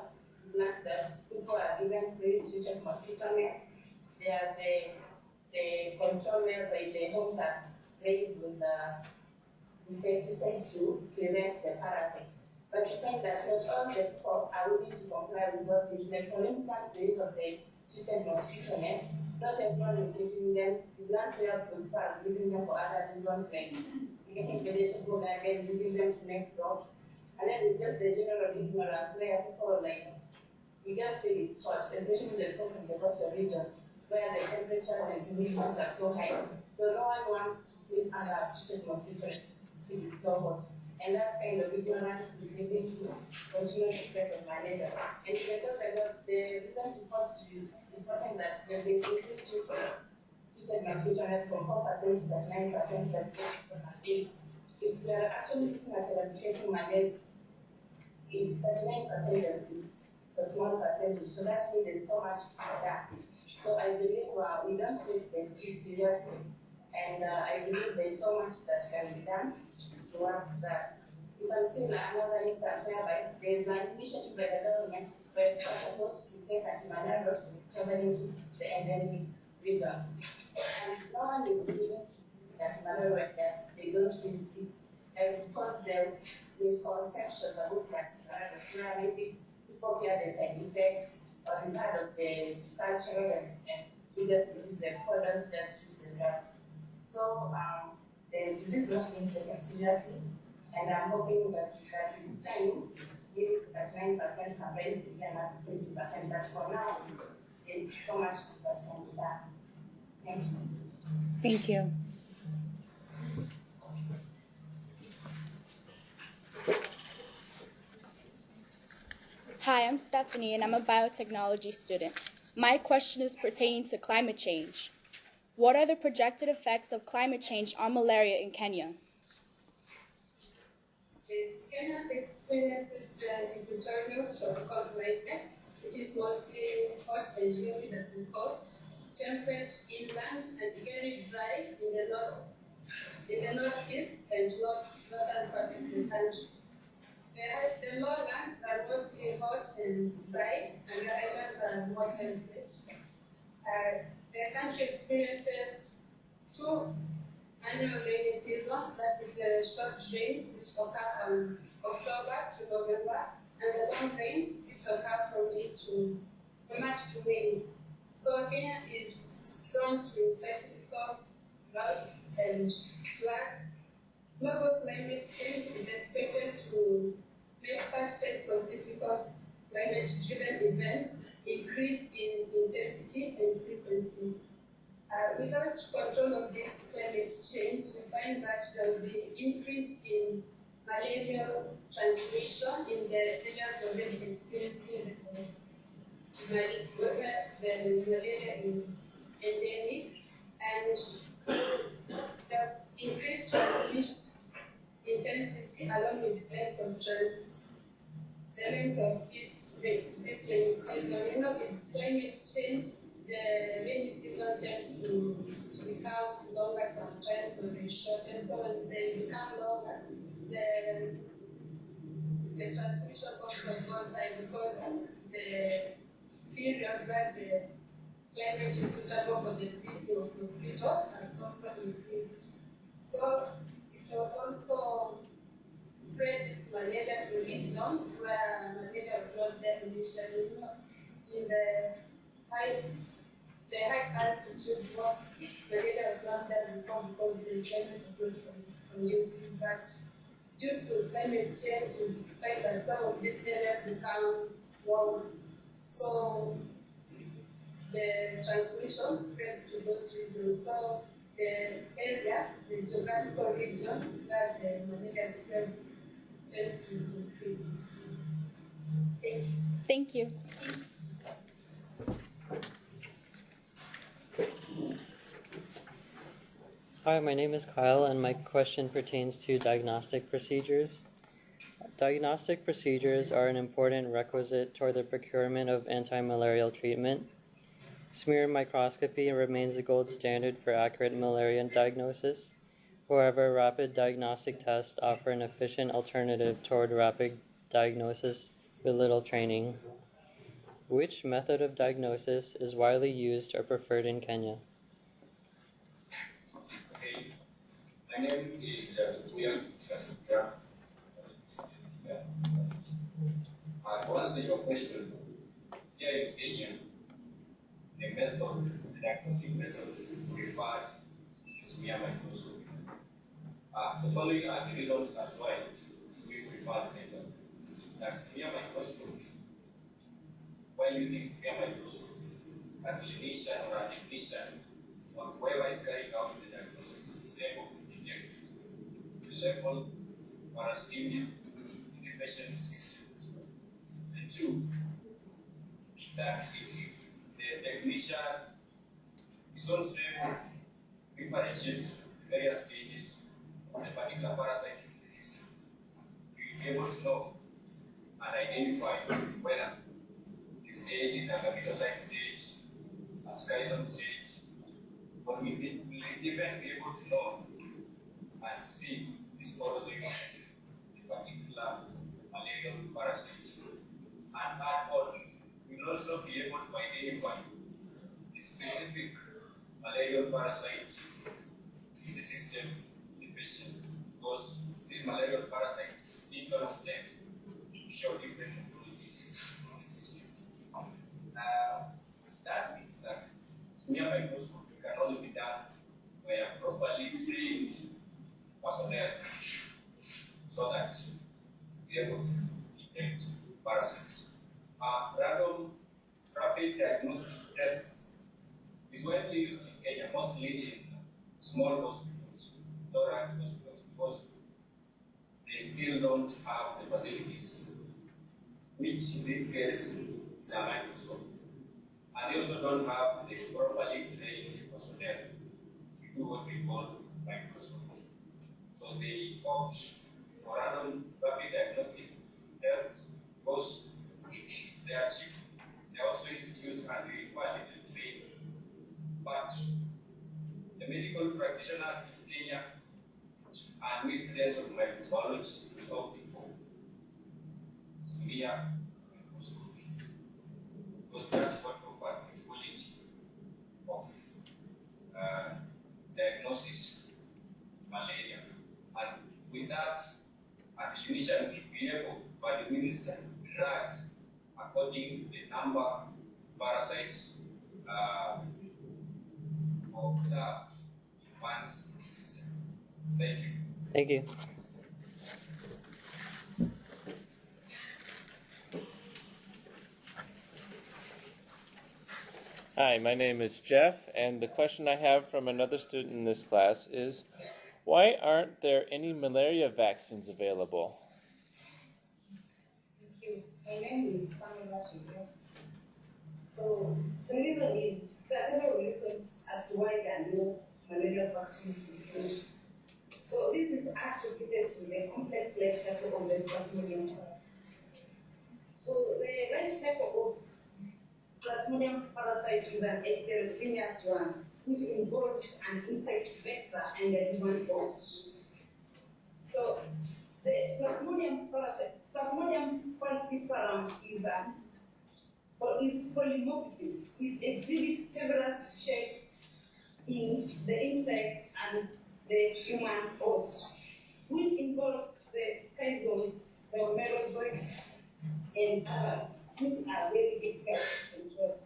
that people are given free treated mosquito nets. There are the control level in the homes are sprayed with the insecticides to prevent the parasites. But you find that not all the people are willing to comply with all this. Like for instance, the use of the treated mosquito nets, not everyone is using them. The plant where people are using them for other reasons, like making vegetable garden, using them to make crops. And then it's just the general ignorance where people like, we just feel it's hot, especially the people from the coastal region, where the temperatures and humidities are so high. So no one wants to sleep under a treated mosquito net if it's so hot. And that kind of ignorance is leading to continuous spread of malaria. And even though the recent reports reporting that there will be increased treated mosquito nets from 4% to 9% that people have faced. If we are actually looking at eradicating malaria, if 39% of this, it's a small percentage, so that means there's so much to adapt. So I believe we don't take the disease seriously, and I believe there's so much that can be done towards that. You can see another instance whereby there's an initiative by the government where people are supposed to take antimalarials traveling to the endemic regions. And no one is willing to do antimalaria that they don't really see. And because there's misconceptions about antimalarials, where maybe people fear the side effects, or in part of the cultural and biggest disease, the products just use the drugs. So the disease is not being taken seriously, and I'm hoping that with time, maybe 39% have raised the year up to 20%, but for now, there's so much that can be done. Thank you. Thank you. Hi, I'm Stephanie, and I'm a biotechnology student. My question is pertaining to climate change. What are the projected effects of climate change on malaria in Kenya? Kenya experiences the equatorial tropical climates, which is mostly hot and humid at the coast, temperate inland, and very dry in the northeast and northern parts of the country. The lowlands are mostly hot and dry, and the islands are more temperate. The country experiences two annual rainy seasons, that is the short rains, which occur from October to November, and the long rains, which occur from March to May. So Kenya is prone to cyclical droughts and floods. Global climate change is expected to make such types of cyclical climate-driven events increase in intensity and frequency. Without control of this climate change, we find that there will be increase in malarial transmission in the areas already experiencing where the malaria is endemic, and the increased transmission intensity along with the length of this rainy season. You know, with climate change, the rainy season tends to become longer sometimes, or they shorten. So when they become longer, the transmission also goes high because the period where the climate is suitable for the breeding of mosquito has also increased. So it will also spread this malaria to regions where malaria was not there initially. In the high altitude, most malaria was not there before because the climate was not conducive. But due to climate change, we find that some of these areas become warm. So the transmission spreads to those regions. So the area, the geographical region where the malaria spreads tends to increase. Thank you. Thank you. Hi, my name is Kyle, and my question pertains to diagnostic procedures. Diagnostic procedures are an important requisite toward the procurement of anti-malarial treatment. Smear microscopy remains the gold standard for accurate malaria diagnosis. However, rapid diagnostic tests offer an efficient alternative toward rapid diagnosis with little training. Which method of diagnosis is widely used or preferred in Kenya? Okay, my name is William Sasukra. To answer your question, here in Kenya, the diagnostic method preferred is smear microscopy. The following are the reasons as why we prefer the method. That smear microscopy, when using smear microscopy, a clinician or a technician, or whoever is carrying out the diagnosis is able to detect the level of parastemia in the patient's system. And two, that the technician is also able to differentiate various stages of the particular parasite in the system. To be able to know and identify whether the stage is a gametocyte stage, a schizon stage, but we will even be able to know and see the sporozoite, the particular malarial parasite. And add on, we will also be able to identify the specific malarial parasite in the system, in the patient, because these malarial parasites, each one of them, show different pathologies in the system. That means that smear microscopy can only be done where properly trained personnel, so that to be able to detect parasites. Random rapid diagnostic tests is widely used in Kenya, mostly in small hospitals, low-ranked hospitals, because they still don't have the facilities, which in this case is a microscope. And they also don't have the properly trained personnel to do what we call microscopy. So they opt for random rapid diagnostic tests because they are cheap. They are also easy to use and they require little training. But the medical practitioners in Kenya and we students of microbiology will opt for smear microscopy, because that's what offers the quality of diagnosis malaria. And with that, at the clinician will be able to administer drugs according to the number of parasites observe in one's system. Thank you. Thank you. Hi, my name is Jeff, and the question I have from another student in this class is, why aren't there any malaria vaccines available? Thank you. My name is Pamela Shigert. So the reason is, there are several reasons as to why there are no malaria vaccines in the field. So this is attributed to the complex life cycle of the Plasmodium parasite. So the life cycle of Plasmodium parasite is an heterogeneous one, which involves an insect vector and a human host. So the Plasmodium parasite, Plasmodium falciparum is polymorphism. It exhibits several shapes in the insect and the human host, which involves the schizoids, the merozoites, and others, which are very difficult to control.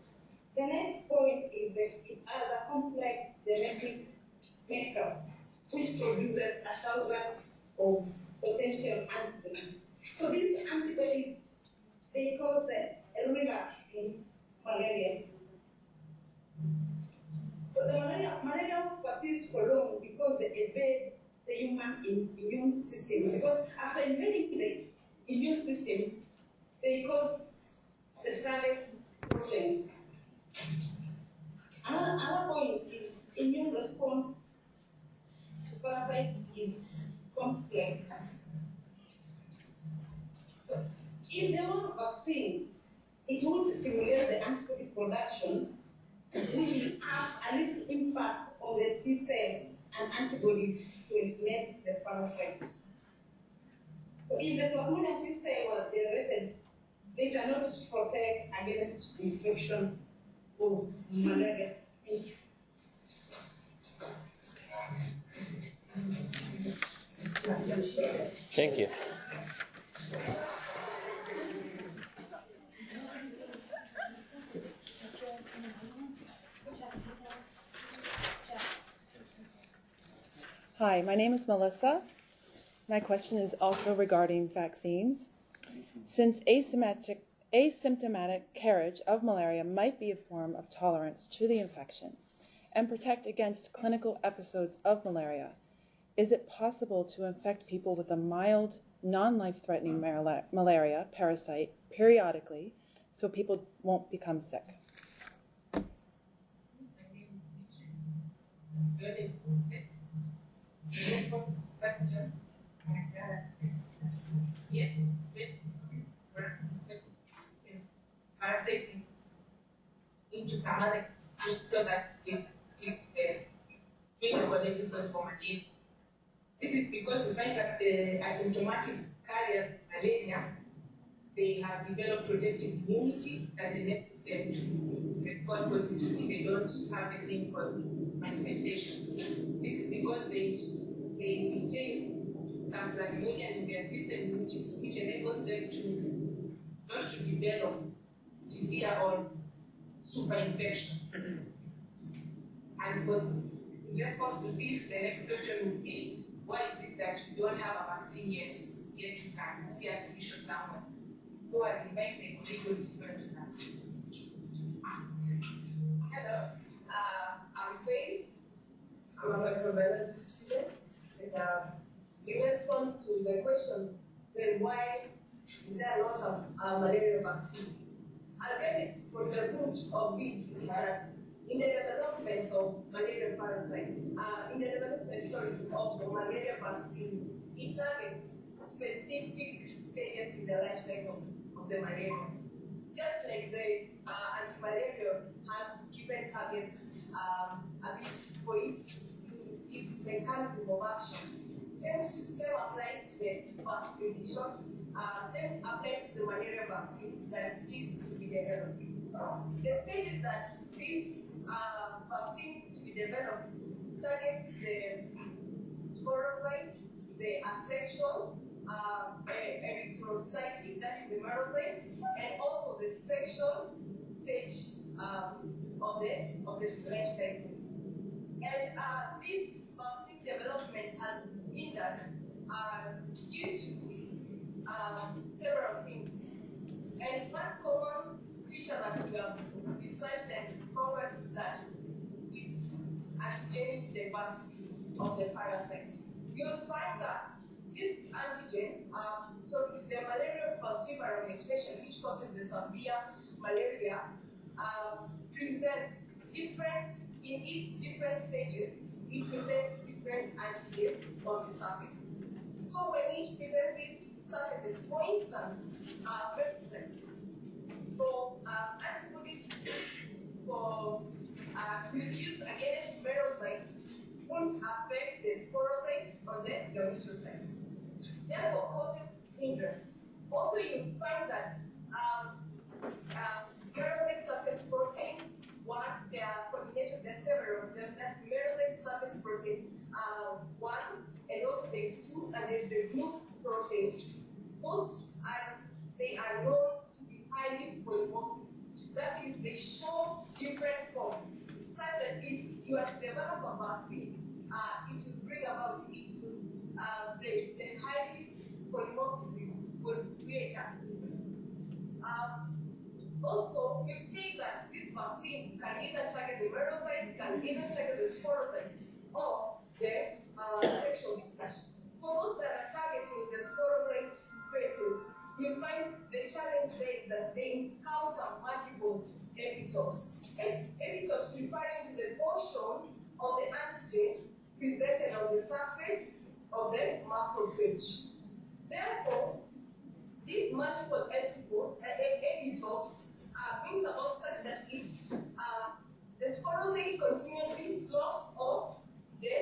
The next point is that it has a complex genetic makeup, which produces 1,000 of potential antibodies. So these antibodies, they cause a relapse in malaria. So the malaria persists for long because they evade the human immune system. Because after invading the immune system, they cause the service problems. Another point is immune response to parasite is complex. So if there were vaccines, it would stimulate the antibody production, which will have a little impact on the T cells and antibodies to eliminate the parasite. So if the Plasmodium T cell was generated, they cannot protect against infection of malaria. Thank you. Thank you. Hi, my name is Melissa. My question is also regarding vaccines. Since asymptomatic carriage of malaria might be a form of tolerance to the infection and protect against clinical episodes of malaria, is it possible to infect people with a mild, non-life-threatening malaria parasite periodically so people won't become sick? Response to the question. Yes, it's very parasiting into some other meat so that it skips the critical episodes for malaria. This is because we find that the asymptomatic carriers of malaria, they have developed protective immunity that enables them to respond positively. They don't have the clinical manifestations. This is because they retain some plasmodium in their system, which enables them to not to develop severe or super infection. And for in response to this, the next question would be, why is it that we don't have a vaccine yet we can see a solution somewhere? So I invite the colleague to respond to that. Hello, I'm Faye. I'm a microbiology student. And in response to the question, then why is there not a malaria vaccine? I'll get it from the root of it is that in the development of malaria parasite, of the malaria vaccine, it targets specific stages in the life cycle of the malaria. Just like the anti-malaria has given targets as its mechanism of action. Same applies to the vaccination. Same applies to the malaria vaccine that it is to be developed. The stages that this vaccine to be developed targets the sporocyte, the asexual, erythrocyte, that is the merocyte, and also the sexual stage of the life cycle. And this vaccine development has been hindered due to several things. And one common feature that we have researched and found is that it's antigenic diversity of the parasite. You'll find that this antigen, so the malarial falciparum especially, which causes the severe malaria, presents different, in its different stages, it presents different antigens on the surface. So when it presents these surfaces, for instance, represent for antibodies for to use against merocytes won't affect the sporocyte or the dermatocyte. Therefore, causes hindrance. Also, you find that merocyte surface protein, one, they are coordinated, there are several of them. That's merocyte surface protein 1, and also there's 2, and there's the glue protein. Those they are known to be highly polymorphic. That is, they show different forms, such that if you are to develop a vaccine, it will bring about the highly polymorphism will create a hindrance. Also, you see that this vaccine can either target the merocytes, can either target the sporocyte, or the sexual expression. For those that are targeting the sporocyte phases, you find the challenge there is that they encounter multiple epitopes. Epitopes referring to the portion of the antigen presented on the surface of the macrophage. Therefore, these multiple epitopes brings about such that the sporocyte continually sloughs off the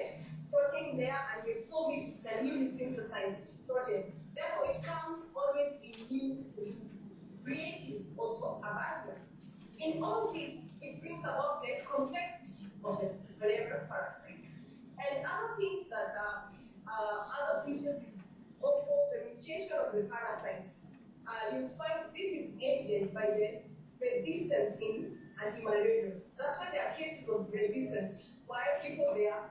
protein layer and restores it the newly synthesized protein. Therefore, it comes always in new ways, creating also a barrier. In all this, it brings about the complexity of the malarial parasite. And other things that other features is also the mutation of the parasite. You find this is evident by the resistance in antimalarials. That's why there are cases of resistance. While people there are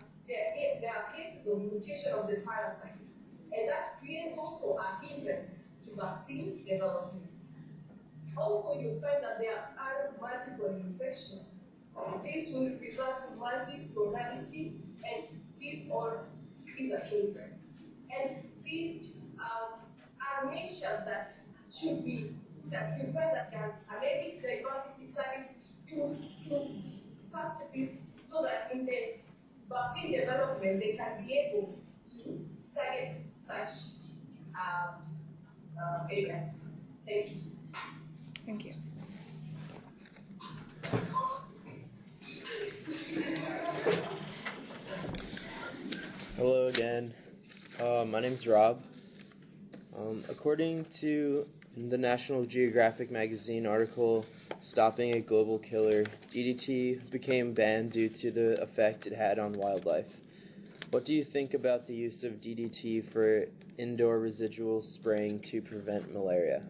cases of mutation of the parasite. And that creates also a hindrance to vaccine development. Also, you'll find that there are multiple infections. This will result in multiplurality, and this all is a hindrance. And these are measures that should be, that you find that there are allergic diversity studies to capture this so that in the vaccine development they can be able to target such areas. Thank you. Thank you. Hello again. My name's Rob. According to the National Geographic magazine article, Stopping a Global Killer, DDT became banned due to the effect it had on wildlife. What do you think about the use of DDT for indoor residual spraying to prevent malaria?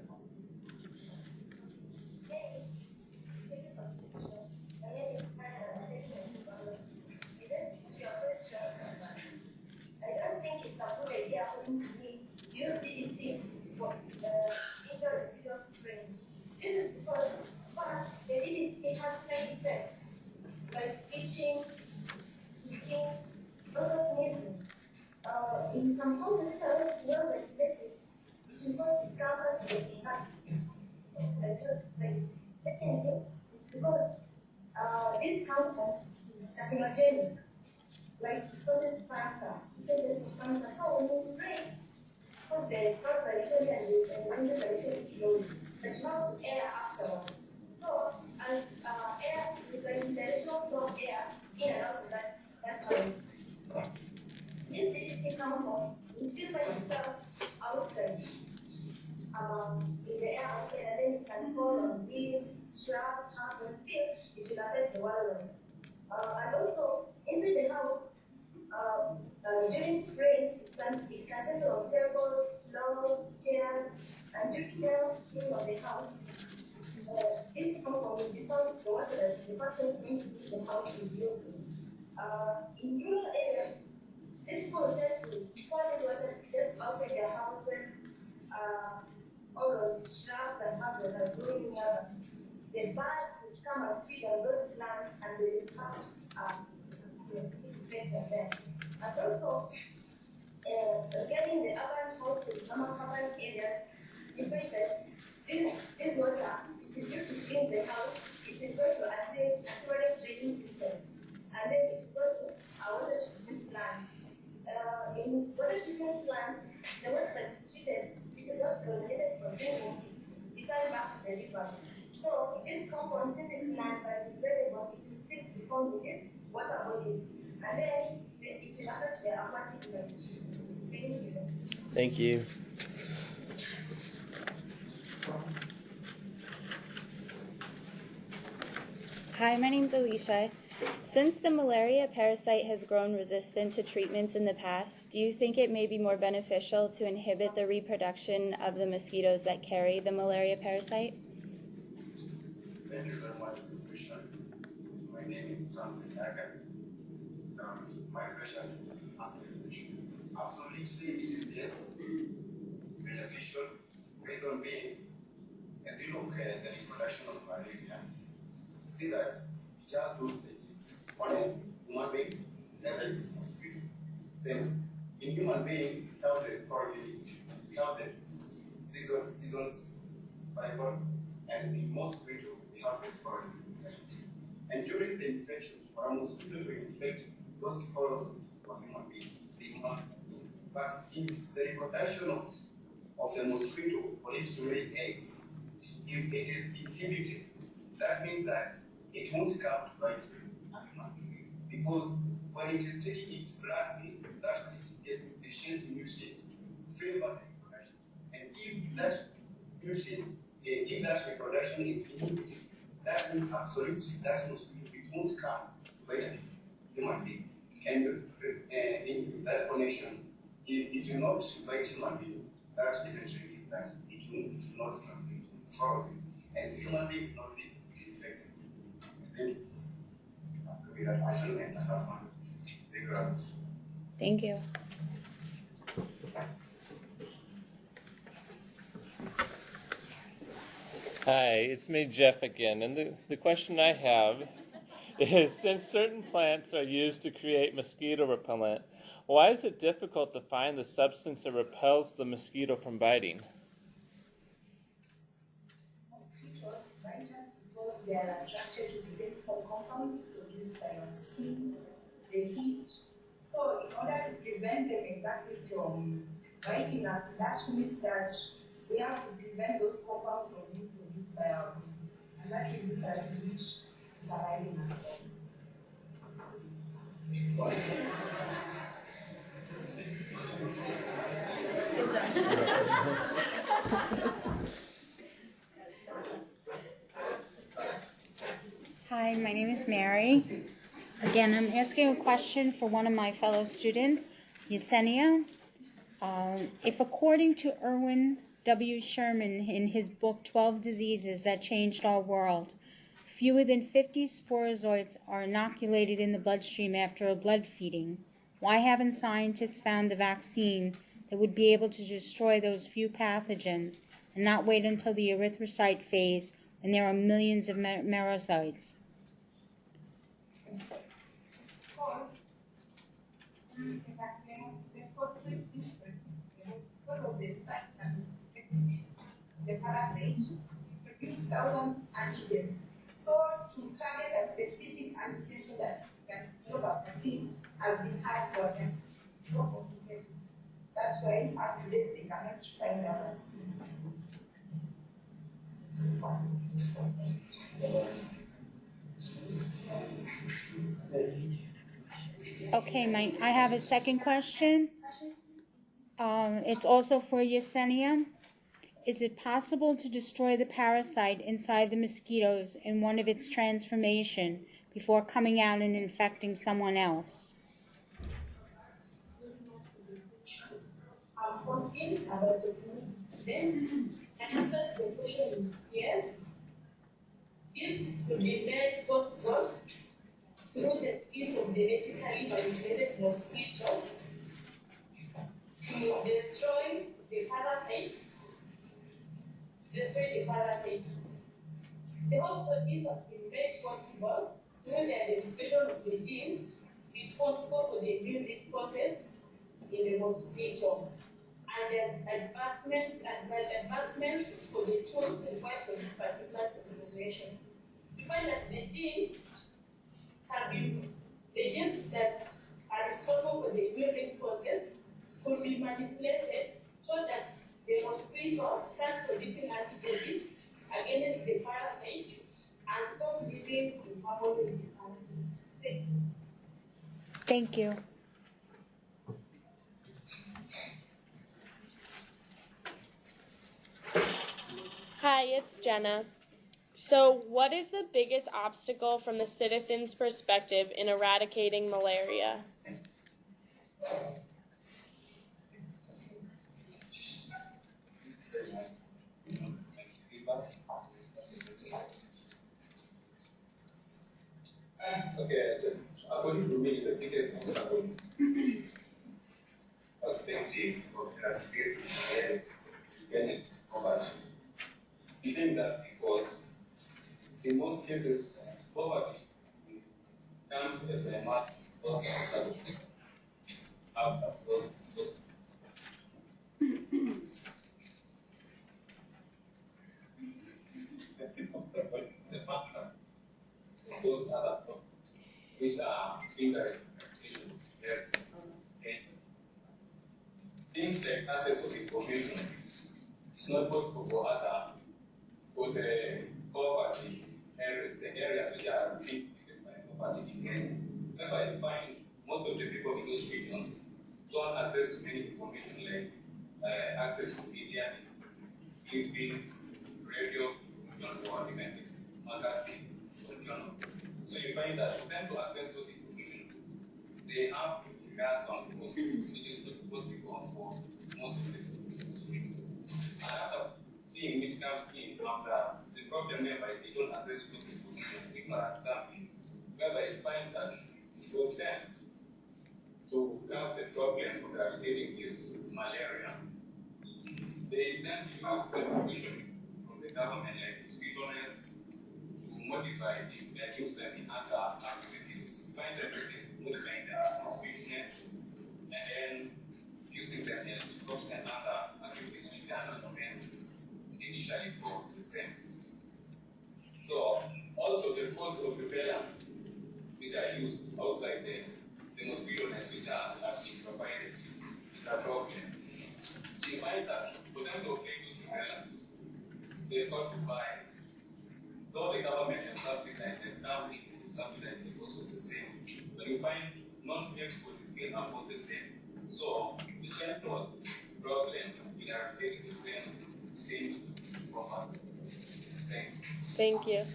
I don't think it's a good idea, according to me, to use DDT for indoor residual spraying. This is because, first, the DDT has side effects like itching, skin, also sneezing. In some houses which are not well ventilated, it will not discover to the inhabitants. Secondly, it's because this compound is carcinogenic, like it causes cancer, cancer. So when you spray, because the drugs are usually and the windows are usually closed, but you have to air afterwards. So as air is like directional flow of air in and out of that's how it's. This DDT compound will still find itself outside, in the air outside, and then it can fall on leaves, shrubs, herbs, and still it will affect the wildlife. And also, inside the house, during spring, it can settle on tables, floors, chairs, and during the cleaning of the house, this compound will dissolve the water that the person going to use the house is using. In rural areas, these people tend to pour this water just outside their houses, all of the shrubs and herbs that are growing near them. The birds which come and feed on those plants and they have significant effect on them. And also, getting the urban houses, urban areas, in which that this water, it is used to clean the house, it will go to a sewerage draining system, and then it will go to a water treatment plant. In water treatment plants, the water that is treated, which is not contaminated for drinking, is returned back to the river. So this compound, since it's non-biodegradable, it will still be found in this water bodies, and then it will affect the aquatic life. Thank you. Thank you. Hi, my name's Alisha. Since the malaria parasite has grown resistant to treatments in the past, do you think it may be more beneficial to inhibit the reproduction of the mosquitoes that carry the malaria parasite? Thank you very much for the question. My name is Ramsey Daga. It's my pleasure to answer the question. Absolutely, it is yes. It's beneficial. Reason being, as you look at the reproduction of malaria, you see that it has two stages. One is human being, the other is mosquito. Then, in human being, we have the sporadic, we have the season cycle, and in mosquito, we have the sporadic cycle. And during the infection, for a mosquito to infect those colors of human being, they must. But if the reproduction of the mosquito for it to lay eggs, if it is inhibited, that means that it won't come to bite a human being. Because when it is taking its blood meal, that when it is getting the shades nutrients to favor the reproduction. And if that nutrients, if that reproduction is inhibited, that means absolutely that mosquito, it won't come to bite a human being. And in that connection, it will not bite human being. That eventually means that it will not transmit its problem. And the human being will not be infected. I think it's maybe that question and I have some background. Thank you. Hi, it's me, Jeff, again. And the question I have is, since certain plants are used to create mosquito repellent, why is it difficult to find the substance that repels the mosquito from biting? Mosquitoes bite us because they are attracted to the chemical compounds produced by our skins, the heat. So in order to prevent them exactly from biting us, that means that we have to prevent those compounds from being produced by our bodies. And that will be that we reach surviving at home. Hi, my name is Mary. Again, I'm asking a question for one of my fellow students, Yesenia. If according to Erwin W. Sherman in his book 12 Diseases That Changed Our World, fewer than 50 sporozoites are inoculated in the bloodstream after a blood feeding, why haven't scientists found a vaccine that would be able to destroy those few pathogens and not wait until the erythrocyte phase when there are millions of merocytes? Because of the site and complexity, the parasite produce thousands of antigens. So to target a specific antigen so that we can develop a vaccine has been hard for them. It's so complicated. That's why up to date they cannot find a vaccine. Okay, I have a second question. It's also for Yesenia. Is it possible to destroy the parasite inside the mosquitoes in one of its transformation before coming out and infecting someone else? I'm posting about techniques today. And answer the question is yes. This could be made possible through the use of genetically manipulated mosquitoes to destroy the parasites. The hope for this has been made possible through the identification of the genes responsible for the immune responses in the mosquito, and there's advancements for the tools required for this particular transformation. We find that the genes that are responsible for the immune responses could be manipulated so that the mosquito start producing antibodies against the parasite and stop living in harmony with the parasites. Thank you. Hi, it's Jenna. So, what is the biggest obstacle from the citizens' perspective in eradicating malaria? Okay, according to me, the biggest obstacle perspective of eradicating its poverty. He's saying that because in most cases, poverty comes as a mark of struggle after those. Those other problems, which are indirect competition, things like access of information. It's not possible for the poverty and the areas which are big by poverty to Kenya. Whereby you find most of the people in those regions don't have access to many information like access to media, clippings, radio, journal, even magazine or journal. So you find that for them to access those information, they have to rely on because it is not possible for most of the people. Another thing which comes in after the problem whereby they don't access those information, ignorance comes in, whereby you find that for them to curb the problem of eradicating this malaria, they tend to use the information from the government like mosquito nets to modify it and use them in other activities. You find them modifying the mosquito nets and then using them as crops and other activities which are not meant initially for the same. So also the cost of repellents which are used outside the mosquito nets which are being provided is a problem. So you find that for them to obtain those repellents, they've got to buy, though the government has subsidized it, now we need to subsidize the cost of the same. But you find not everybody still afford the same. So the general problem in eradicating the same problems. Thank you.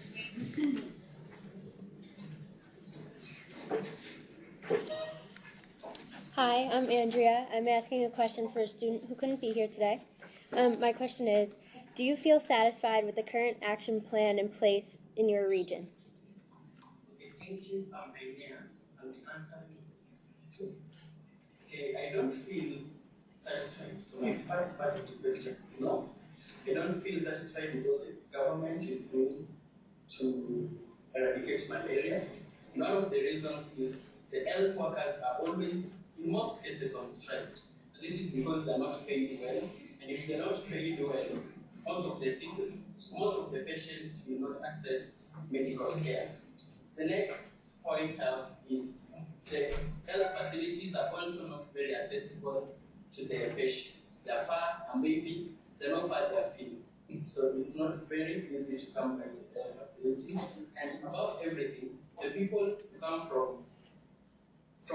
Hi, I'm Andrea. I'm asking a question for a student who couldn't be here today. My question is, do you feel satisfied with the current action plan in place in your region? Okay, thank you. I'm Reena. I'm to answer the question. Okay, I don't feel satisfied. So my first part of the question is no. I don't feel satisfied with what the government is doing to eradicate malaria. One of the reasons is the health workers are always, in most cases, on strike. This is because they're not paid well, and if they're not paid well, most of the patients will not access medical care. The next point is the health facilities are also not very accessible to the patients. They're far, and maybe they're not far their field. So it's not very easy to come by the health facilities. And above everything, the people who come from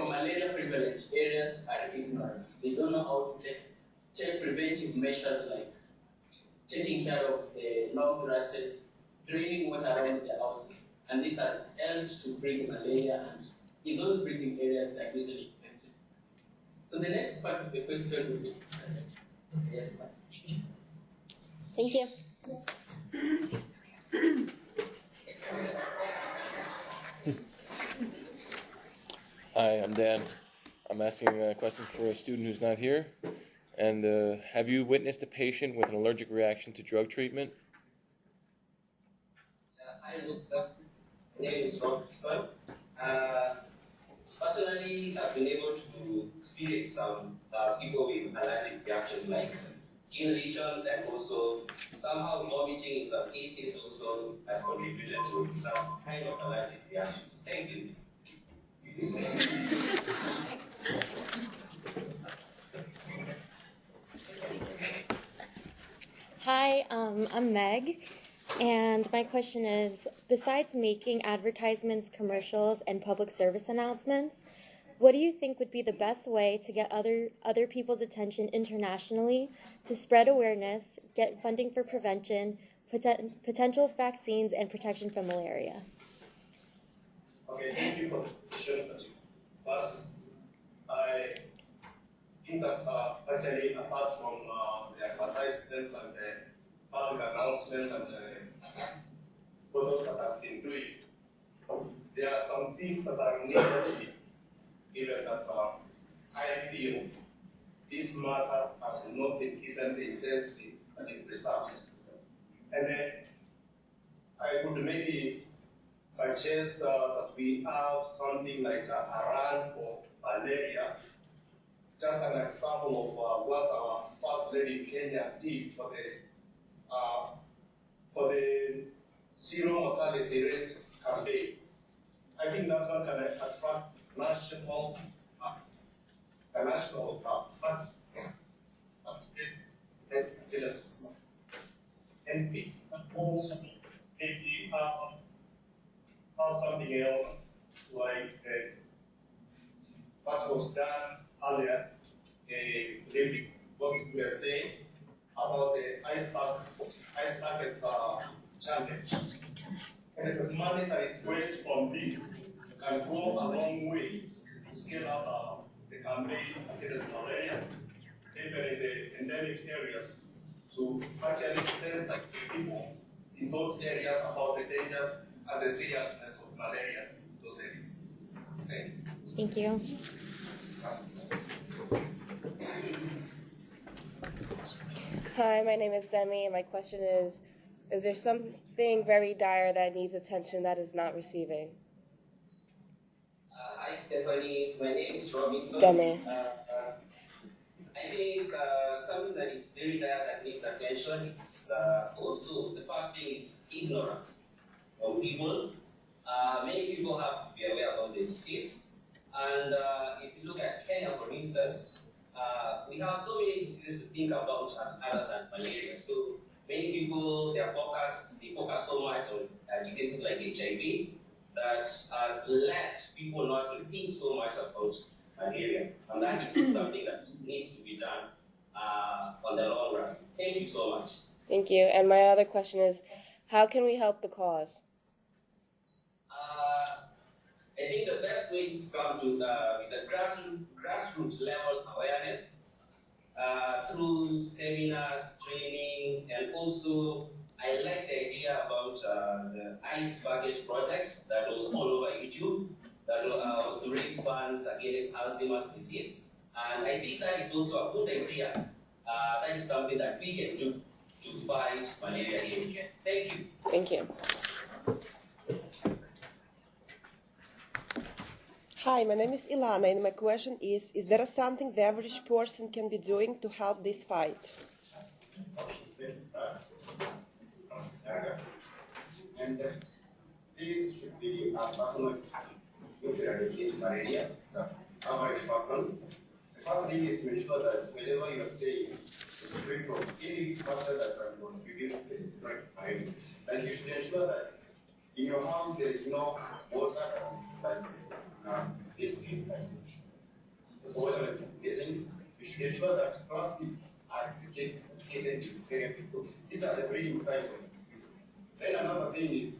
malaria privileged areas are ignorant. They don't know how to take preventive measures like taking care of the long grasses, draining water around their houses. And this has helped to bring malaria, and in those breeding areas, they are easily infected. So the next part of the question will be yes, ma'am. Thank you. Hi, I'm Dan. I'm asking a question for a student who's not here. And have you witnessed a patient with an allergic reaction to drug treatment? Hi, that's my name is Rob. Personally, I've been able to experience some people with allergic reactions like skin lesions and also somehow vomiting in some cases also has contributed to some kind of allergic reactions. Thank you. Hi, I'm Meg, and my question is, besides making advertisements, commercials, and public service announcements, what do you think would be the best way to get other people's attention internationally to spread awareness, get funding for prevention, potential vaccines, and protection from malaria? Okay, thank you for the question. First, I think that actually, apart from the advertisements and the public announcements and the photos that I've been doing, there are some things that are needed, even that I feel this matter has not been given the intensity that it deserves. And then I would maybe suggest that we have something like a run for malaria. Just an example of what our First Lady Kenya did for the zero mortality rate campaign. I think that one can attract national budgets. That's great. And we also maybe have something else like what was done earlier. David was saying about the ice bucket challenge. And if the money that is raised from this can go a long way to scale up the campaign against malaria, even in the endemic areas, to actually sensitize people in those areas about the dangers and the seriousness of malaria in those areas. Thank you. Thank you. Hi, my name is Demi, and my question is there something very dire that needs attention that is not receiving? Hi, Stephanie. My name is Robinson. Demi. I think something that is very dire that needs attention is also, the first thing is ignorance of people. Many people have to be aware about the disease. And if you look at Kenya, for instance, we have so many diseases to think about other than malaria. So many people, they focus so much on diseases like HIV that has led people not to think so much about malaria. And that is something that needs to be done on the long run. Thank you so much. Thank you. And my other question is, how can we help the cause? I think the best way is to come to the grassroots level awareness through seminars, training, and also I like the idea about the ice bucket project that was all over YouTube, that was to raise funds against Alzheimer's disease. And I think that is also a good idea. That is something that we can do to fight malaria here in Kenya. Thank you. Thank you. Hi, my name is Ilana, and my question is there something the average person can be doing to help this fight? And this should be a personal if you eradicate malaria. It's an average person. The first thing is to ensure that wherever you are staying is free from any factor that can contribute to the spread of malaria. And you should ensure that in your house there is no water that is like basically water that is missing. You should ensure that plastics are educated in area people. These are the breeding sites of people. Then another thing is,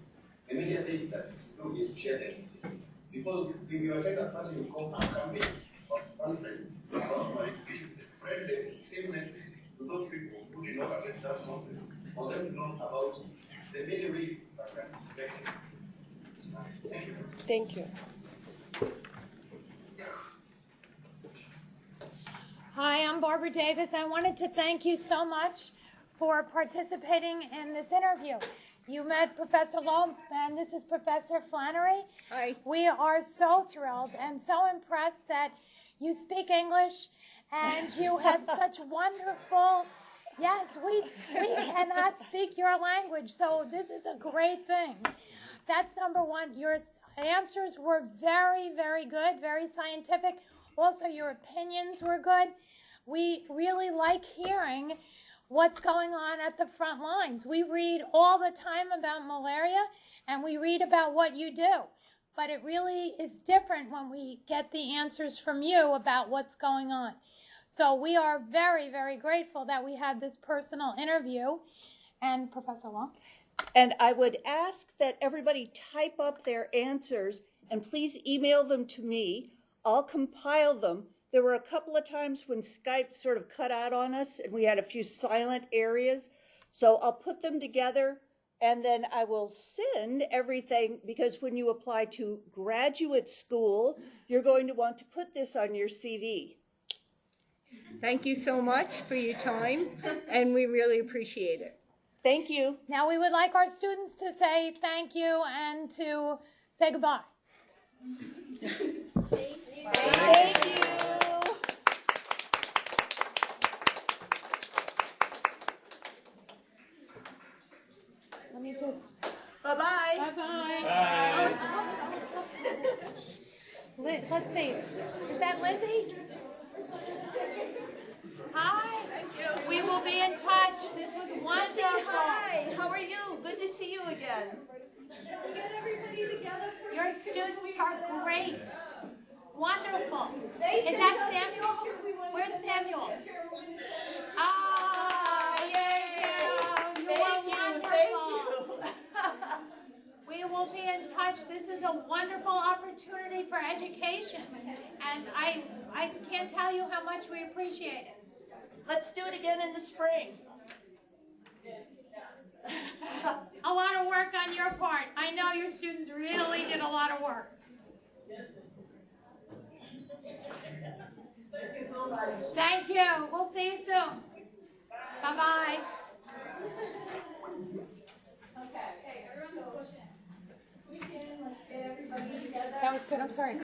the major thing that you should do is to share the details. Because if you attend a certain campaign or conference about marriage, you should spread the same message to those people who did not attend that conference, for them to know about the many ways that can be effective. Thank you. Thank you. Hi, I'm Barbara Davis. I wanted to thank you so much for participating in this interview. You met Professor Lowe, and this is Professor Flannery. Hi. We are so thrilled and so impressed that you speak English and you have such wonderful, yes, we cannot speak your language, so this is a great thing. That's number one. Your answers were very, very good, very scientific. Also, your opinions were good. We really like hearing what's going on at the front lines. We read all the time about malaria, and we read about what you do. But it really is different when we get the answers from you about what's going on. So we are very, very grateful that we had this personal interview. And Professor Long? And I would ask that everybody type up their answers and please email them to me. I'll compile them. There were a couple of times when Skype sort of cut out on us and we had a few silent areas. So I'll put them together and then I will send everything, because when you apply to graduate school, you're going to want to put this on your CV. Thank you so much for your time, and we really appreciate it. Thank you. Now we would like our students to say thank you and to say goodbye. Thank you. Let me just... Bye-bye. Bye-bye. Bye. Let's see. Is that Lizzie? Hi. We will be in touch. This was wonderful. Lizzie, hi. How are you? Good to see you again. Get everybody together. Your students are great. Wonderful. Is that Samuel? Where's Samuel? Ah, yay. Thank you. Thank you. We will be in touch. This is a wonderful opportunity for education. And I can't tell you how much we appreciate it. Let's do it again in the spring. A lot of work on your part. I know your students really did a lot of work. Thank you so much. Thank you. We'll see you soon. Bye-bye. Okay, everyone's pushing. We can get everybody together. That was good. I'm sorry.